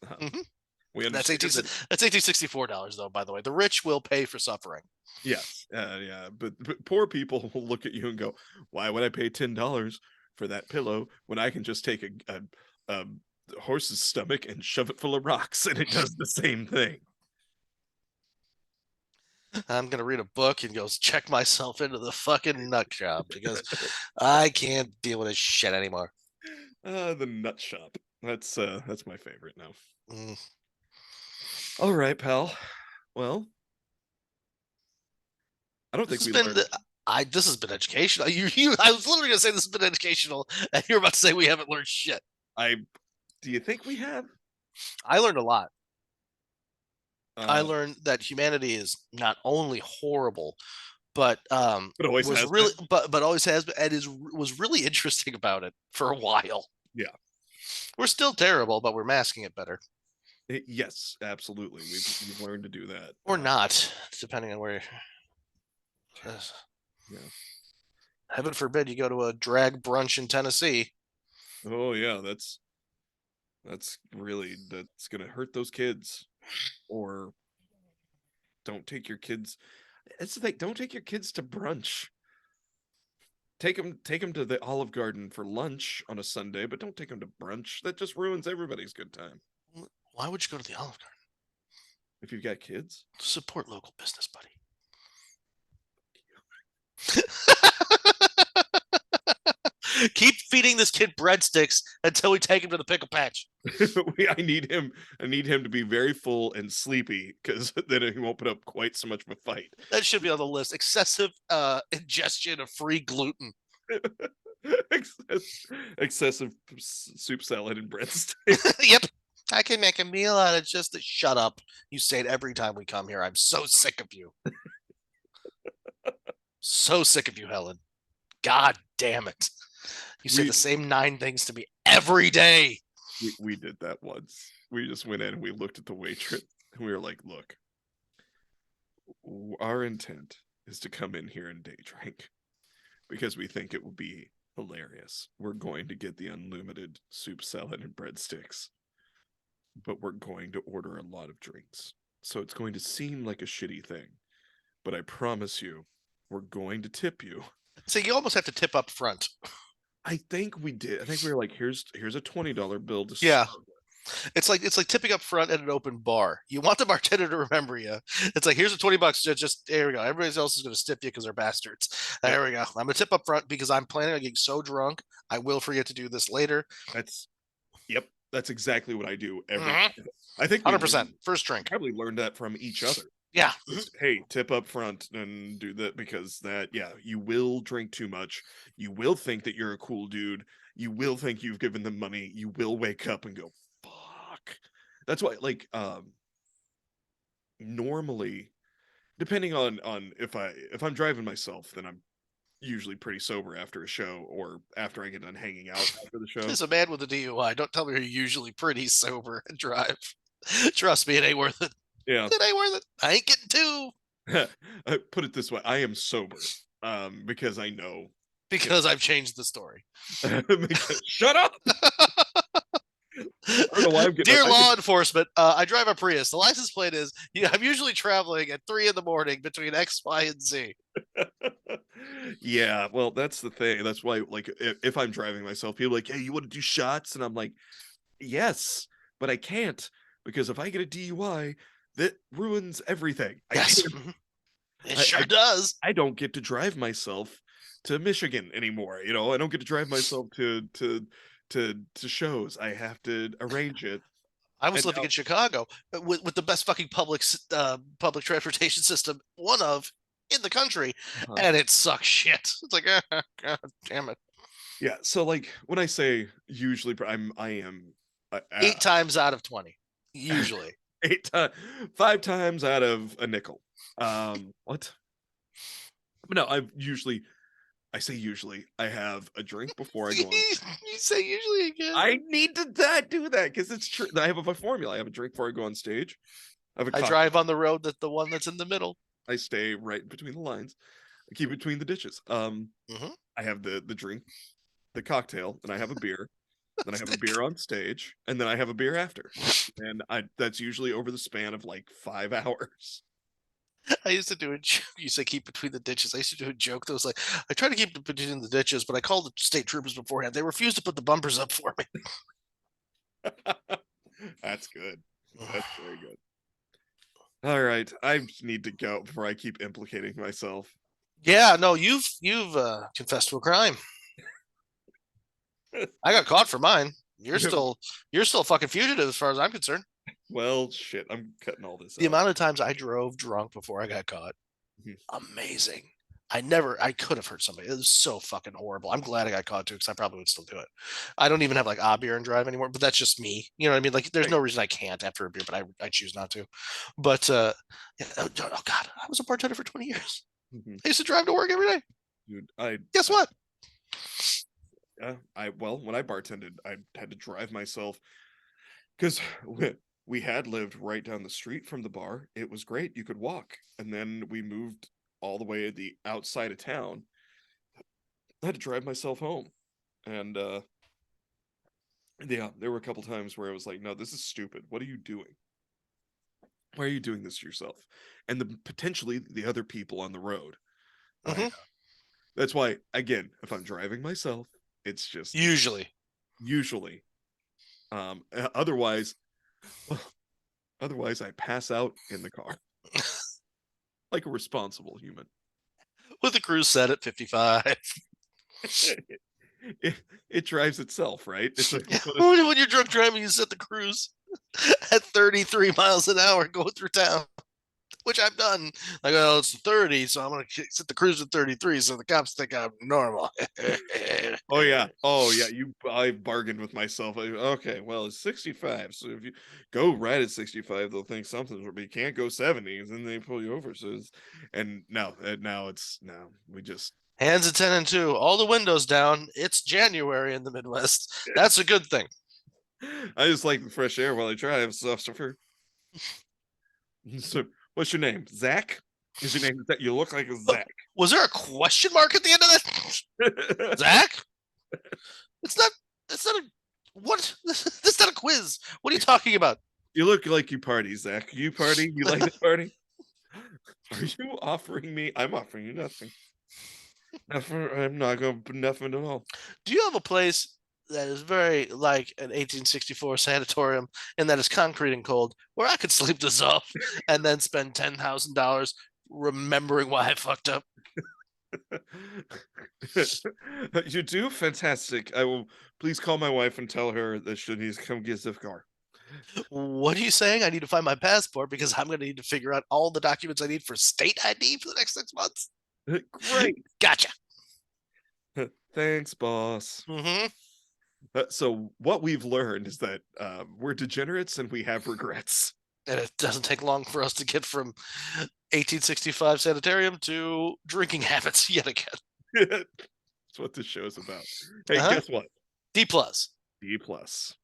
Uh, Mhm. we That's understand that. that's $1864 though. By the way, the rich will pay for suffering. Yes, yeah, but poor people will look at you and go, "Why would I pay $10 for that pillow when I can just take a horse's stomach and shove it full of rocks and it does the same thing?" I'm gonna read a book and go check myself into the fucking nut shop because I can't deal with this shit anymore. The nut shop. That's my favorite now. Mm. All right, pal. Well, I don't This think has we been learned. this has been educational. I was literally gonna say this has been educational, and you're about to say we haven't learned shit. I Do you think we have? I learned a lot. I learned that humanity is not only horrible, but It always was has really been. but always has been, and was really interesting about it for a while. Yeah. We're still terrible, but we're masking it better. Yes, absolutely. We've learned to do that. Or not, depending on where. Yeah. Heaven forbid you go to a drag brunch in Tennessee. Oh yeah, that's really that's gonna hurt those kids. Or don't take your kids. It's the thing. Don't take your kids to brunch. Take them to the Olive Garden for lunch on a Sunday, but don't take them to brunch. That just ruins everybody's good time. Why would you go to the Olive Garden? If you've got kids. Support local business, buddy. Keep feeding this kid breadsticks until we take him to the pickle patch. I need him to be very full and sleepy, because then he won't put up quite so much of a fight. That should be on the list. Excessive ingestion of free gluten. Excessive soup salad and breadsticks. Yep. I can make a meal out of just the shut up. You say it every time we come here. I'm so sick of you. So sick of you, Helen. God damn it. You say the same 9 things to me every day. We did that once. We just went in and we looked at the waitress and we were like, look, our intent is to come in here and day drink because we think it will be hilarious. We're going to get the unlimited soup salad and breadsticks, but we're going to order a lot of drinks. So it's going to seem like a shitty thing, but I promise you, we're going to tip you. So you almost have to tip up front. I think we did. I think we were like, here's a $20 bill to Yeah. start. It's like tipping up front at an open bar. You want the bartender to remember you. It's like, here's a $20. Just there we go. Everybody else is going to tip you because they're bastards. Yep. There we go. I'm gonna tip up front because I'm planning on getting so drunk. I will forget to do this later. That's exactly what I do every. Mhm. I think 100% first drink. Probably learned that from each other. Yeah. Hey, tip up front and do that, because that, yeah, you will drink too much. You will think that you're a cool dude. You will think you've given them money. You will wake up and go, fuck. That's why, like, normally, depending on if I'm driving myself, then I'm usually pretty sober after a show or after I get done hanging out after the show. As a man with a DUI, don't tell me you're usually pretty sober and drive. Trust me, it ain't worth it. Yeah. It ain't worth it. I ain't getting 2. I put it this way, I am sober, because I know. Because I've changed the story. Shut up! I don't know why I'm getting. Dear law enforcement, I drive a Prius. The license plate is, I'm usually traveling at 3 in the morning between X, Y, and Z. Yeah, well, that's the thing. That's why, like, if I'm driving myself, people are like, hey, you want to do shots? And I'm like, yes, but I can't, because if I get a DUI, that ruins everything. Yes. It sure does. I don't get to drive myself to Michigan anymore. You know, I don't get to drive myself to shows. I have to arrange it. I was living in Chicago with the best fucking public transportation system, one of in the country, and it sucks shit. It's like, God damn it. Yeah, so like when I say usually, I am 8 times out of 20, usually. 5 times out of a nickel. What? No, I say usually, I have a drink before I go on. You say usually again. I need to do that because it's true. I have a formula. I have a drink before I go on stage. I drive on the road the one that's in the middle. I stay right between the lines. I keep between the dishes. I have the drink, the cocktail, and I have a beer. Then I have a beer on stage, and then I have a beer after. And that's usually over the span of like 5 hours. I used to do a joke. You say keep between the ditches. I used to do a joke that was like, I try to keep between the ditches, but I called the state troopers beforehand. They refused to put the bumpers up for me. That's good. That's very good. All right, I need to go before I keep implicating myself. Yeah, no, you've confessed to a crime. I got caught for mine. You're still a fucking fugitive as far as I'm concerned. Well, shit, I'm cutting all this The out. amount of times I drove drunk before I got caught, amazing. I could have hurt somebody. It was so fucking horrible. I'm glad I got caught too, because I probably would still do it. I don't even have like a beer and drive anymore, but that's just me. You know what I mean? Like, there's Right. no reason I can't after a beer, but I choose not to. But yeah, oh God, I was a bartender for 20 years. Mhm. I used to drive to work every day. Dude, Guess what? well, when I bartended, I had to drive myself because we had lived right down the street from the bar. It was great. You could walk. And then we moved all the way to the outside of town. I had to drive myself home. And yeah, there were a couple times where I was like, no, this is stupid. What are you doing? Why are you doing this to yourself? And potentially the other people on the road. Hmm. That's why, again, if I'm driving myself, it's just Usually. usually. Otherwise, otherwise I pass out in the car like a responsible human. With the cruise set at 55. It drives itself, right? It's like When you're drunk driving, you set the cruise at 33 miles an hour going through town, which I've done. Like, oh, it's 30, so I'm going to set the cruise at 33, so the cops think I'm normal. oh yeah. I bargained with myself. Okay, well it's 65, so if you go right at 65, they'll think something's wrong, but you can't go 70, and then they pull you over. So and now it's now we just Hands at 10 and 2, all the windows down. It's January in the Midwest. That's a good thing. I just like the fresh air while I drive. So what's your name? Zach? Is your name that you look like a Zach? Was there a question mark at the end of that? Zach? It's not. It's not a. What? That's not a quiz. What are you talking about? You look like you party, Zach. You party? You like to party? Are you offering me? I'm offering you nothing. Nothing. I'm not going to nothing at all. Do you have a place that is very like an 1864 sanatorium and that is concrete and cold where I could sleep this off and then spend $10,000 remembering why I fucked up? You do? Fantastic. I will please call my wife and tell her that she needs to come get the car. What are you saying? I need to find my passport because I'm going to need to figure out all the documents I need for state ID for the next 6 months. Great. Gotcha. Thanks, boss. Mm-hmm. So what we've learned is that we're degenerates and we have regrets. And it doesn't take long for us to get from 1865 sanitarium to drinking habits yet again. That's what this show's about. Hey, guess what? D plus. D plus.